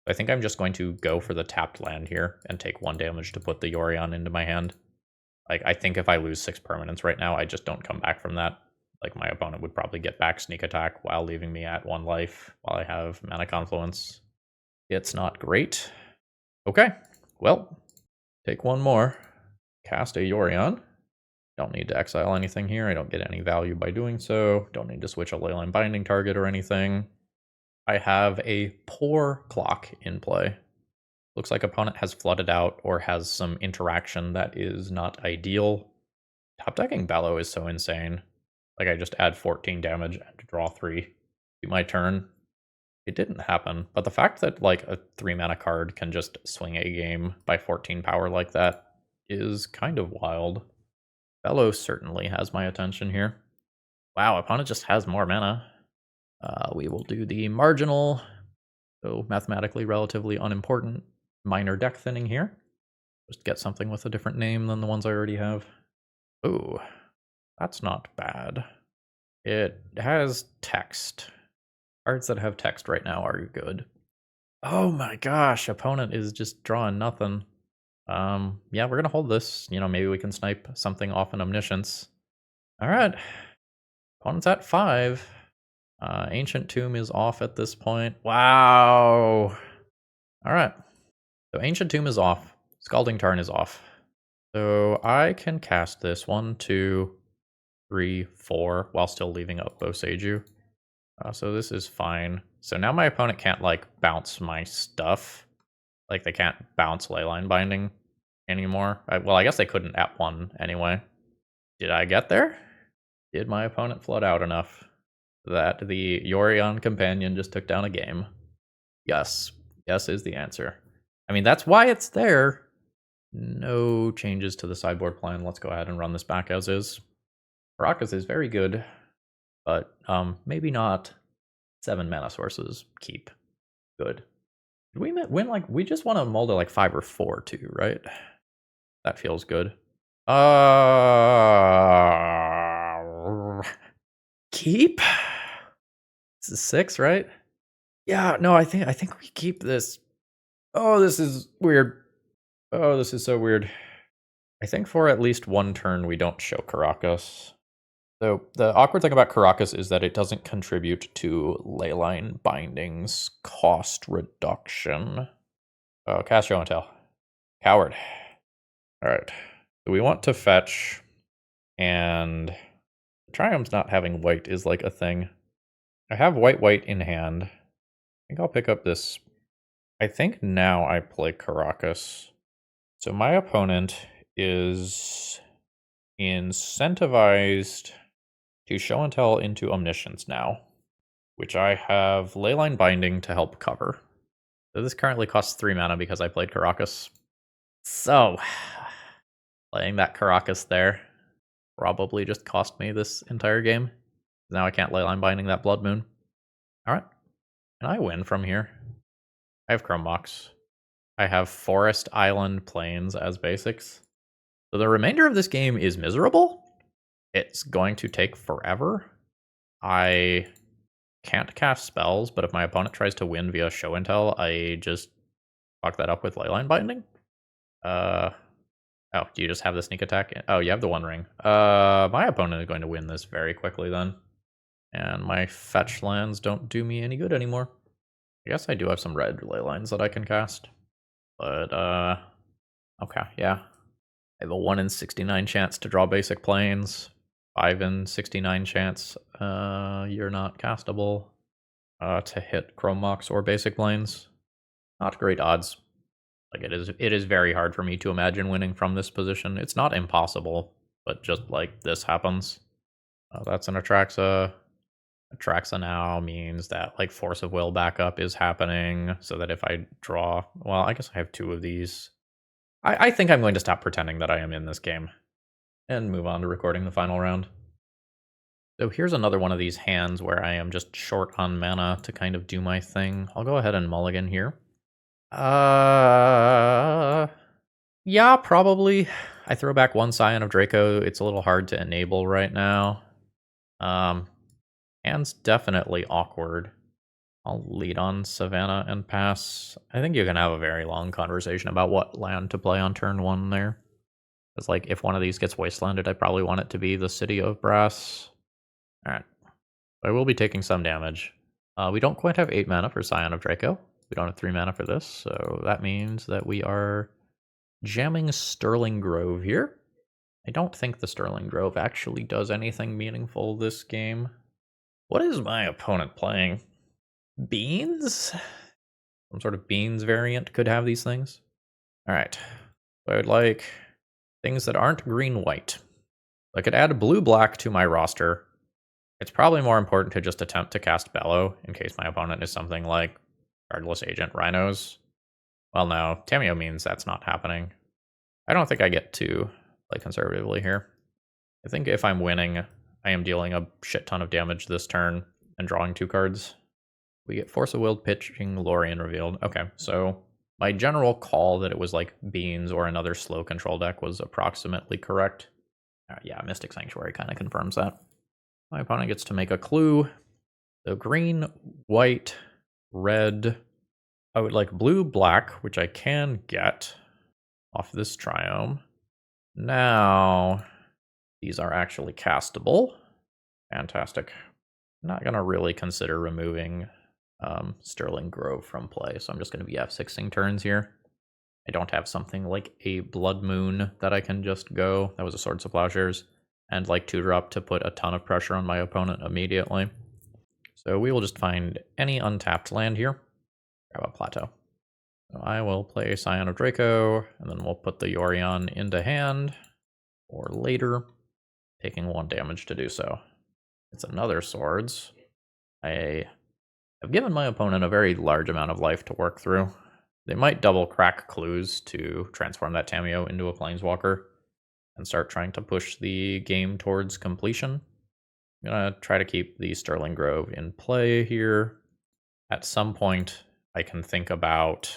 I think I'm just going to go for the tapped land here and take 1 damage to put the Yorion into my hand. Like, I think if I lose 6 permanents right now, I just don't come back from that. Like, my opponent would probably get back Sneak Attack while leaving me at 1 life while I have Mana Confluence. It's not great. Okay, well, Take one more. Cast a Yorion. Don't need to exile anything here. I don't get any value by doing so. Don't need to switch a Leyline binding target or anything. I have a poor clock in play. Looks like opponent has flooded out or has some interaction that is not ideal. Top decking Bello is so insane. Like, I just add 14 damage and draw 3. Do my turn. It didn't happen, but the fact that like a 3-mana card can just swing a game by 14 power like that is kind of wild. Bello certainly has my attention here. Wow, opponent just has more mana. We will do the marginal, so mathematically relatively unimportant, minor deck thinning here. Just get something with a different name than the ones I already have. Ooh, that's not bad. It has text. Cards that have text right now are good. Oh my gosh, opponent is just drawing nothing. Yeah, we're gonna hold this. You know, maybe we can snipe something off an Omniscience. Alright. Opponent's at 5. Ancient Tomb is off at this point. Wow. Alright. So Ancient Tomb is off. Scalding Tarn is off. So I can cast this 1, 2, 3, 4 while still leaving up Boseiju. So this is fine. So now my opponent can't like bounce my stuff. Like they can't bounce Leyline Binding anymore. Well, I guess they couldn't at 1 anyway. Did I get there? Did my opponent flood out enough that the Yorion Companion just took down a game? Yes. Yes is the answer. I mean, that's why it's there. No changes to the sideboard plan. Let's go ahead and run this back as is. Caracas is very good, but maybe not 7 mana sources keep good. Did we win like we just want to mold it like 5 or 4 too, right? That feels good. Keep? This is 6, right? Yeah, no, I think we keep this. Oh, this is weird. Oh, this is so weird. I think for at least one turn we don't show Caracas. So the awkward thing about Caracas is that it doesn't contribute to Leyline Binding's cost reduction. Oh, cast Show and Tell. Coward. Alright. So we want to fetch, and Triumph's not having white is like a thing. I have white in hand. I think I'll pick up this. I think now I play Caracas. So my opponent is incentivized to Show and Tell into Omniscience now, which I have Leyline Binding to help cover. So this currently costs 3 mana because I played Caracas. So, playing that Caracas there probably just cost me this entire game. Now I can't Leyline Binding that Blood Moon. Alright. Can I win from here? I have Chrome Mox. I have Forest, Island, Plains as basics. So the remainder of this game is miserable. It's going to take forever. I can't cast spells, but if my opponent tries to win via Show and Tell, I just fuck that up with Leyline Binding. Oh, do you just have the sneak attack? Oh, you have the One Ring. My opponent is going to win this very quickly then. And my fetch lands don't do me any good anymore. I guess I do have some red Leylines that I can cast. But, okay, yeah. I have a 1 in 69 chance to draw basic planes. 5 in 69 chance, you're not castable, to hit Chrome Mox or basic planes. Not great odds. Like, it is very hard for me to imagine winning from this position. It's not impossible, but just like this happens. That's an Atraxa. Atraxa now means that like Force of Will backup is happening, so that if I draw, well, I guess I have 2 of these. I think I'm going to stop pretending that I am in this game and move on to recording the final round. So here's another one of these hands where I am just short on mana to kind of do my thing. I'll go ahead and mulligan here. Yeah, probably. I throw back 1 Scion of Draco. It's a little hard to enable right now. Hand's definitely awkward. I'll lead on Savannah and pass. I think you can have a very long conversation about what land to play on turn 1 there. Because, like, if one of these gets wastelanded, I probably want it to be the City of Brass. Alright. I will be taking some damage. We don't quite have 8 mana for Scion of Draco. We don't have 3 mana for this, so that means that we are jamming Sterling Grove here. I don't think the Sterling Grove actually does anything meaningful this game. What is my opponent playing? Beans? Some sort of beans variant could have these things. Alright. I would like things that aren't green-white. I could add blue-black to my roster. It's probably more important to just attempt to cast Bello in case my opponent is something like Cardless Agent Rhinos. Well, no, Tamiyo means that's not happening. I don't think I get to play conservatively here. I think if I'm winning, I am dealing a shit ton of damage this turn and drawing 2 cards. We get Force of Will, pitching Lorien revealed. Okay, so my general call that it was like Beans or another slow control deck was approximately correct. Yeah, Mystic Sanctuary kind of confirms that. My opponent gets to make a clue. So green, white, red. I would like blue, black, which I can get off this Triome. Now, these are actually castable. Fantastic. I'm not going to really consider removing Sterling Grove from play, so I'm just going to be F6ing turns here. I don't have something like a Blood Moon that I can just go. That was a Swords of Plowshares. And like 2-drop to put a ton of pressure on my opponent immediately. So we will just find any untapped land here. Grab a Plateau. So I will play Scion of Draco, and then we'll put the Yorion into hand, or later, taking 1 damage to do so. It's another Swords. I have given my opponent a very large amount of life to work through. They might double crack clues to transform that Tamiyo into a Planeswalker and start trying to push the game towards completion. I'm going to try to keep the Sterling Grove in play here. At some point, I can think about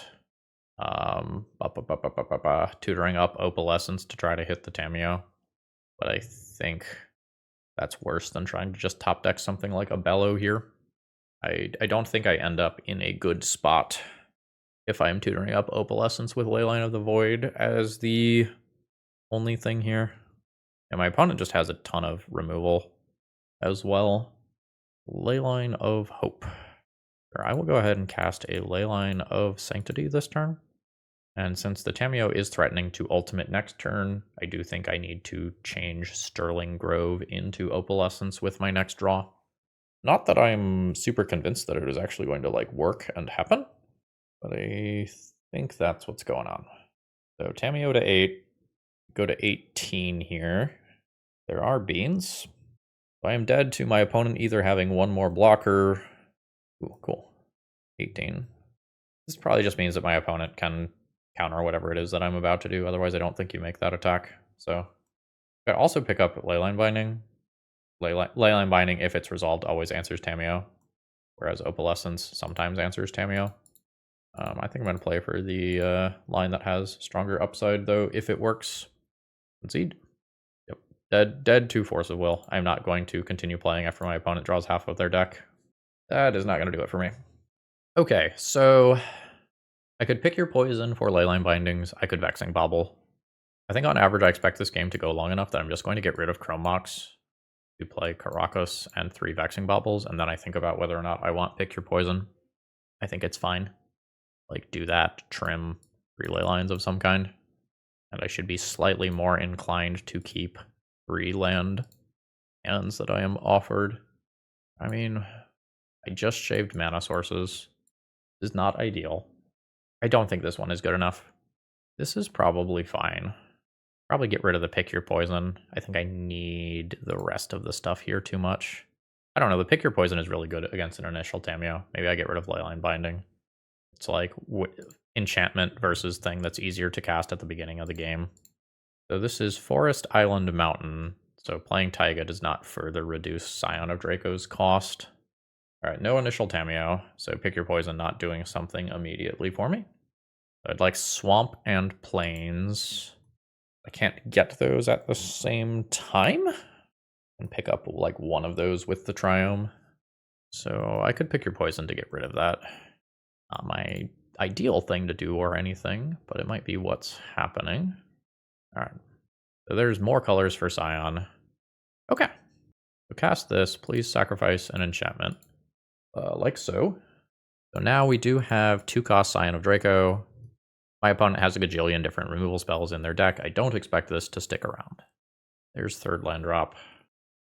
tutoring up Opalescence to try to hit the Tamiyo. But I think that's worse than trying to just top deck something like a Bello here. I don't think I end up in a good spot if I'm tutoring up Opalescence with Leyline of the Void as the only thing here. And my opponent just has a ton of removal as well. Leyline of Hope. I will go ahead and cast a Leyline of Sanctity this turn. And since the Tamiyo is threatening to ultimate next turn, I do think I need to change Sterling Grove into Opalescence with my next draw. Not that I'm super convinced that it is actually going to like work and happen, but I think that's what's going on. So Tamiyo to 8, go to 18 here. There are beans. I am dead to my opponent either having 1 more blocker. Ooh, cool. 18. This probably just means that my opponent can counter whatever it is that I'm about to do. Otherwise, I don't think you make that attack. So I also pick up Leyline Binding. Leyline Binding, if it's resolved, always answers Tamiyo, whereas Opalescence sometimes answers Tamiyo. I think I'm going to play for the line that has stronger upside, though, if it works. Concede. Yep. Dead to Force of Will. I'm not going to continue playing after my opponent draws half of their deck. That is not going to do it for me. Okay, so I could pick your poison for Leyline Bindings. I could Vexing Bobble. I think on average I expect this game to go long enough that I'm just going to get rid of Chrome Mox to play Karakas and 3 Vexing Bobbles, and then I think about whether or not I want Pick Your Poison. I think it's fine. Like, do that, trim 3 Leylines of some kind. And I should be slightly more inclined to keep 3 land hands that I am offered. I mean, I just shaved mana sources. This is not ideal. I don't think this one is good enough. This is probably fine. Probably get rid of the Pick Your Poison. I think I need the rest of the stuff here too much. I don't know, the Pick Your Poison is really good against an initial Tamiyo. Maybe I get rid of Leyline Binding. It's like enchantment versus thing that's easier to cast at the beginning of the game. So this is Forest, Island, Mountain. So playing Taiga does not further reduce Scion of Draco's cost. Alright, no initial Tamiyo, so Pick Your Poison not doing something immediately for me. I'd like Swamp and Plains. I can't get those at the same time. And pick up like one of those with the Triome. So I could Pick Your Poison to get rid of that. Not my ideal thing to do or anything, but it might be what's happening. Alright, so there's more colors for Scion. Okay, so cast this, please sacrifice an enchantment. Like so. So now we do have 2-cost Scion of Draco. My opponent has a gajillion different removal spells in their deck. I don't expect this to stick around. There's third land drop.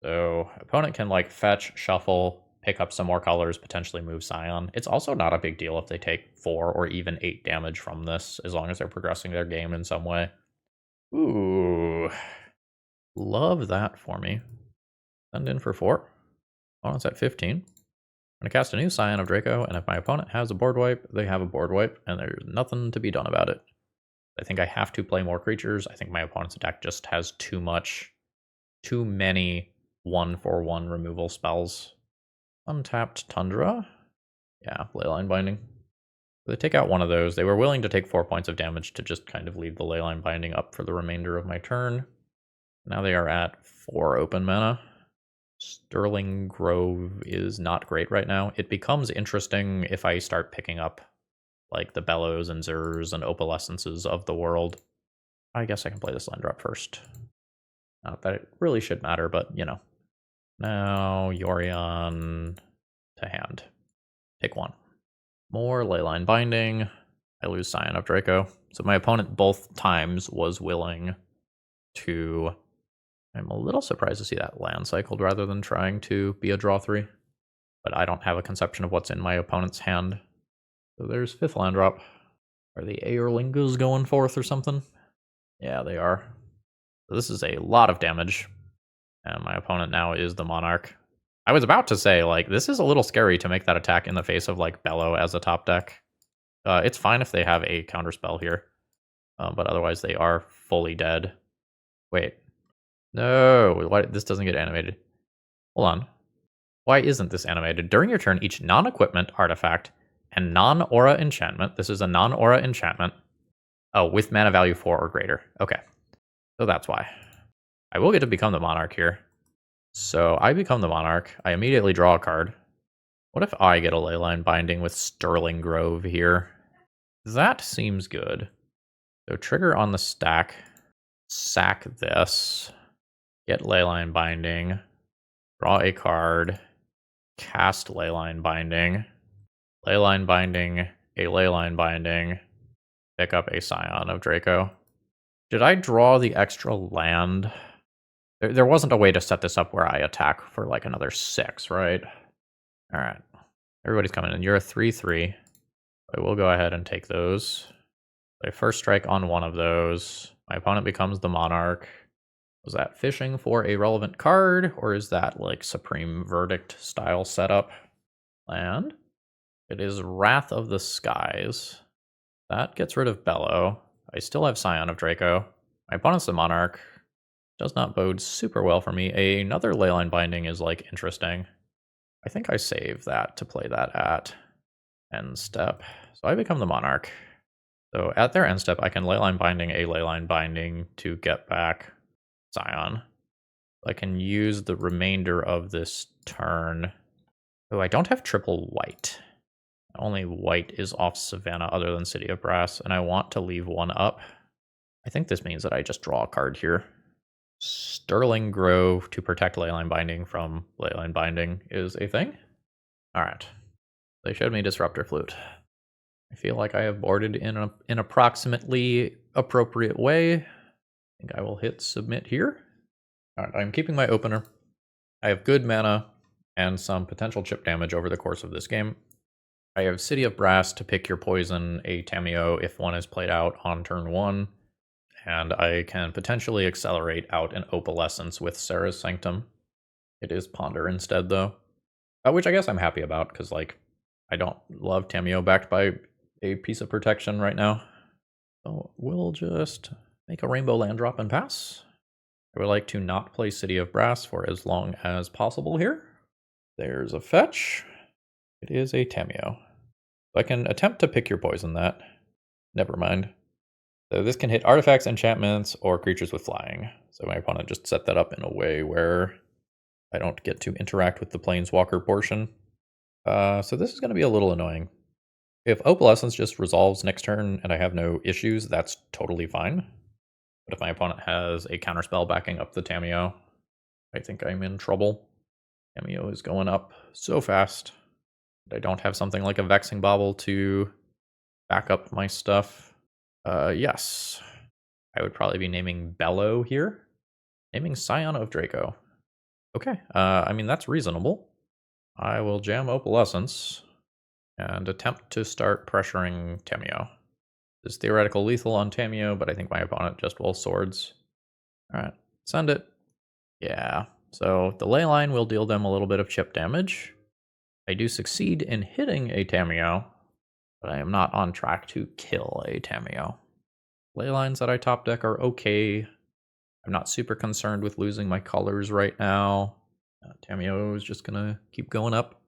So opponent can like fetch, shuffle, pick up some more colors, potentially move Scion. It's also not a big deal if they take 4 or even 8 damage from this, as long as they're progressing their game in some way. Ooh. Love that for me. Send in for 4. Opponent's at 15. I'm going to cast a new Scion of Draco, and if my opponent has a board wipe, they have a board wipe, and there's nothing to be done about it. I think I have to play more creatures. I think my opponent's deck just has too many 1/1 removal spells. Untapped Tundra. Yeah, Leyline Binding. They take out one of those. They were willing to take 4 points of damage to just kind of leave the Leyline Binding up for the remainder of my turn. Now they are at 4 open mana. Sterling Grove is not great right now. It becomes interesting if I start picking up like the Bellows and Zers and Opalescences of the world. I guess I can play this land drop first. Not that it really should matter, but you know. Now Yorion to hand. Take 1. More Leyline Binding. I lose Scion of Draco. So my opponent both times was willing to... I'm a little surprised to see that land cycled rather than trying to be a draw 3. But I don't have a conception of what's in my opponent's hand. So there's 5th land drop. Are the Aerlingas going forth or something? Yeah, they are. So this is a lot of damage. And my opponent now is the Monarch. I was about to say, like, this is a little scary to make that attack in the face of, like, Bello as a top deck. It's fine if they have a counterspell here. But otherwise they are fully dead. Wait. No, why, this doesn't get animated. Hold on. Why isn't this animated? During your turn, each non-equipment artifact and non-aura enchantment. This is a non-aura enchantment. Oh, with mana value 4 or greater. Okay. So that's why. I will get to become the Monarch here. So I become the Monarch. I immediately draw a card. What if I get a Leyline Binding with Sterling Grove here? That seems good. So trigger on the stack. Sack this. Get Leyline Binding. Draw a card. Cast Leyline Binding. Leyline Binding. A Leyline Binding. Pick up a Scion of Draco. Did I draw the extra land? There wasn't a way to set this up where I attack for like another 6, right? Alright. Everybody's coming in. You're a 3/3. I will go ahead and take those. I first strike on one of those. My opponent becomes the Monarch. Was that fishing for a relevant card, or is that like Supreme Verdict style setup? Land. It is Wrath of the Skies. That gets rid of Bello. I still have Scion of Draco. My opponent's the Monarch. Does not bode super well for me. Another Leyline Binding is like interesting. I think I save that to play that at end step. So I become the Monarch. So at their end step, I can Leyline Binding a Leyline Binding to get back Scion. I can use the remainder of this turn. Oh, I don't have triple white. Only white is off Savannah other than City of Brass, and I want to leave one up. I think this means that I just draw a card here. Sterling Grove to protect Leyline Binding from Leyline Binding is a thing. Alright. They showed me Disruptor Flute. I feel like I have boarded in an approximately appropriate way. I think I will hit submit here. Alright, I'm keeping my opener. I have good mana and some potential chip damage over the course of this game. I have City of Brass to pick your poison, a Tamiyo if one is played out on turn 1, and I can potentially accelerate out an Opalescence with Sarah's Sanctum. It is Ponder instead, though. Which I guess I'm happy about, because, like, I don't love Tamiyo backed by a piece of protection right now. So we'll just make a Rainbow land drop and pass. I would like to not play City of Brass for as long as possible here. There's a fetch. It is a Tamiyo. I can attempt to pick your poison that. Never mind. So this can hit artifacts, enchantments, or creatures with flying. So my opponent just set that up in a way where I don't get to interact with the Planeswalker portion. So this is going to be a little annoying. If Opalescence just resolves next turn and I have no issues, that's totally fine. But if my opponent has a counterspell backing up the Tamiyo, I think I'm in trouble. Tamiyo is going up so fast. I don't have something like a Vexing Bauble to back up my stuff. Yes. I would probably be naming Bello here. Naming Scion of Draco. Okay, I mean, that's reasonable. I will jam Opalescence and attempt to start pressuring Tamio. This is theoretical lethal on Tamio, but I think my opponent just will swords. Alright, send it. Yeah, so the Leyline will deal them a little bit of chip damage. I do succeed in hitting a Tamio, but I am not on track to kill a Tamio. Leylines that I top deck are okay. I'm not super concerned with losing my colors right now. Tamio is just gonna keep going up.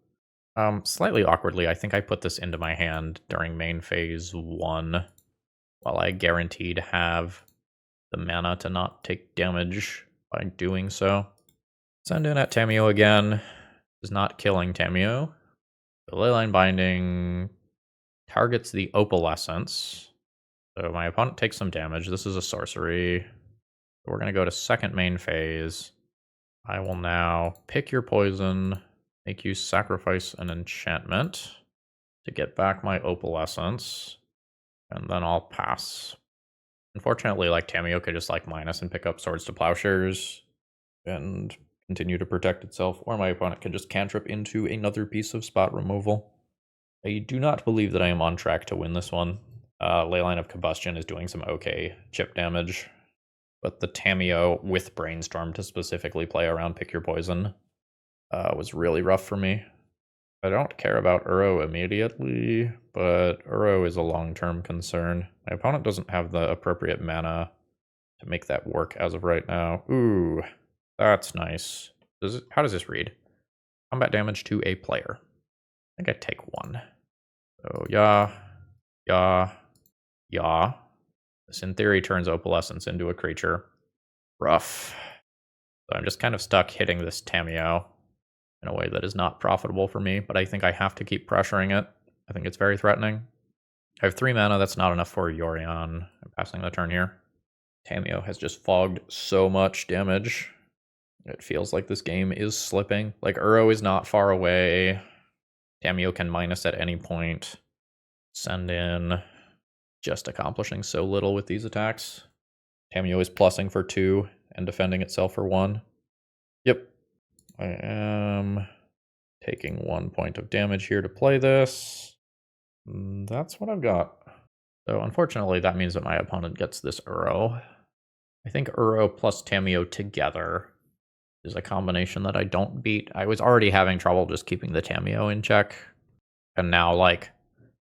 Slightly awkwardly, I think I put this into my hand during main phase 1, while I guaranteed to have the mana to not take damage by doing so. Send in at Tamio again. Is not killing Tamio. The Leyline Binding targets the Opalescence. So my opponent takes some damage. This is a sorcery. We're going to go to second main phase. I will now pick your poison, make you sacrifice an enchantment to get back my Opalescence, and then I'll pass. Unfortunately, like, Tamio could just like minus and pick up Swords to Plowshares and continue to protect itself, or my opponent can just cantrip into another piece of spot removal. I do not believe that I am on track to win this one. Leyline of Combustion is doing some okay chip damage, but the Tamio with Brainstorm to specifically play around Pick Your Poison was really rough for me. I don't care about Uro immediately, but Uro is a long-term concern. My opponent doesn't have the appropriate mana to make that work as of right now. Ooh, that's nice. How does this read? Combat damage to a player. I think I take 1. So, yeah. This in theory turns Opalescence into a creature. Rough. So I'm just kind of stuck hitting this Tamio in a way that is not profitable for me, but I think I have to keep pressuring it. I think it's very threatening. I have 3 mana, that's not enough for Yorion. I'm passing the turn here. Tamio has just fogged so much damage. It feels like this game is slipping. Like, Uro is not far away. Tamio can minus at any point. Send in. Just accomplishing so little with these attacks. Tamio is plussing for 2 and defending itself for 1. Yep. I am taking 1 point of damage here to play this. That's what I've got. So unfortunately, that means that my opponent gets this Uro. I think Uro plus Tamio together is a combination that I don't beat. I was already having trouble just keeping the Tamio in check. And now, like,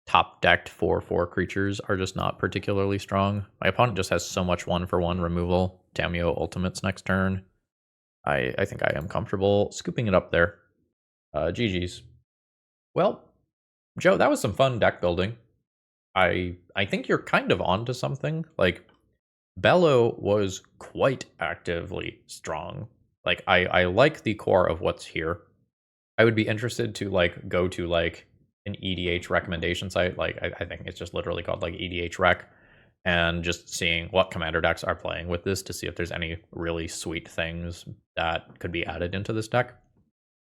top decked 4/4 creatures are just not particularly strong. My opponent just has so much 1-for-1 removal. Tamio ultimates next turn. I think I am comfortable scooping it up there. GG's. Well, Joe, that was some fun deck building. I think you're kind of onto something. Like, Bello was quite actively strong. Like, I like the core of what's here. I would be interested to, like, go to, like, an EDH recommendation site. Like, I think it's just literally called, like, EDH Rec, and just seeing what commander decks are playing with this to see if there's any really sweet things that could be added into this deck.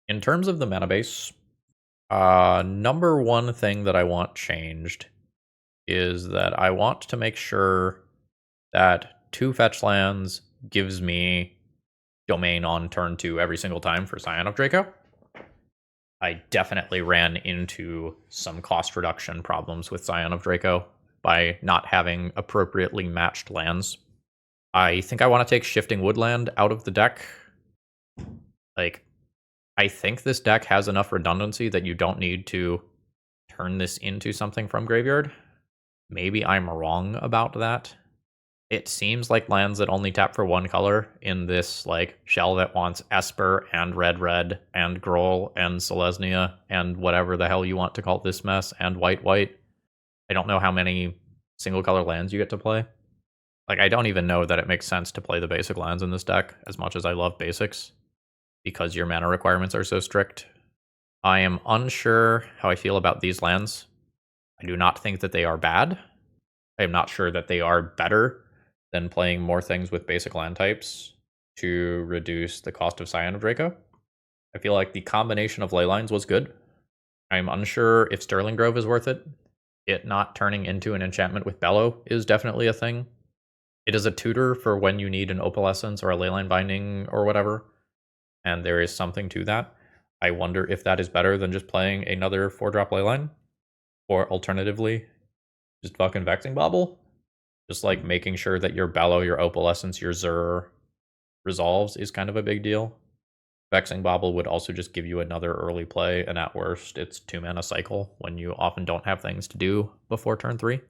In terms of the mana base, number one thing that I want changed is that I want to make sure that 2 fetch lands gives me domain on turn 2 every single time for Scion of Draco. I definitely ran into some cost reduction problems with Scion of Draco by not having appropriately matched lands. I think I want to take Shifting Woodland out of the deck. Like, I think this deck has enough redundancy that you don't need to turn this into something from graveyard. Maybe I'm wrong about that. It seems like lands that only tap for 1 color in this, like, shell that wants Esper and Red and Groll and Selesnya and whatever the hell you want to call this mess and White. I don't know how many single color lands you get to play. Like, I don't even know that it makes sense to play the basic lands in this deck, as much as I love basics, because your mana requirements are so strict. I am unsure how I feel about these lands. I do not think that they are bad. I am not sure that they are better than playing more things with basic land types to reduce the cost of Scion of Draco. I feel like the combination of Leylines was good. I'm unsure if Sterling Grove is worth it. it not turning into an enchantment with Bello is definitely a thing. It is a tutor for when you need an Opalescence or a Leyline binding or whatever, and there is something to that. I wonder if that is better than just playing another 4-drop Leyline, or alternatively, just fucking Vexing Bobble. Just like making sure that your Bello, your Opalescence, your Zur resolves is kind of a big deal. Vexing Bobble would also just give you another early play, and at worst, it's 2-mana cycle when you often don't have things to do before turn 3.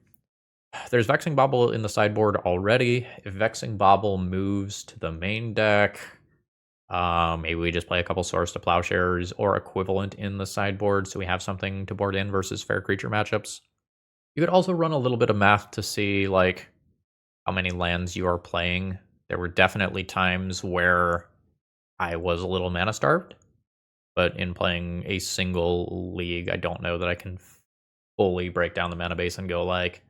There's Vexing Bobble in the sideboard already. If Vexing Bobble moves to the main deck, maybe we just play a couple Swords to Plowshares or equivalent in the sideboard so we have something to board in versus fair creature matchups. You could also run a little bit of math to see like how many lands you are playing. There were definitely times where I was a little mana starved, but in playing a single league, I don't know that I can fully break down the mana base and go like,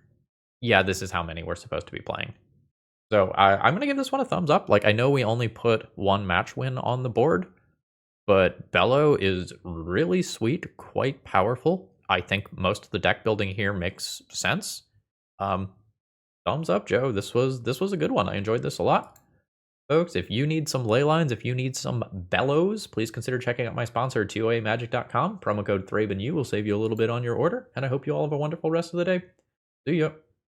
yeah, this is how many we're supposed to be playing. So I'm going to give this one a thumbs up. Like, I know we only put one match win on the board, but Bello is really sweet, quite powerful. I think most of the deck building here makes sense. Thumbs up, Joe. This was a good one. I enjoyed this a lot. Folks, if you need some ley lines, if you need some bellows, please consider checking out my sponsor, 2amagic.com. Promo code ThrabenU will save you a little bit on your order, and I hope you all have a wonderful rest of the day. See ya.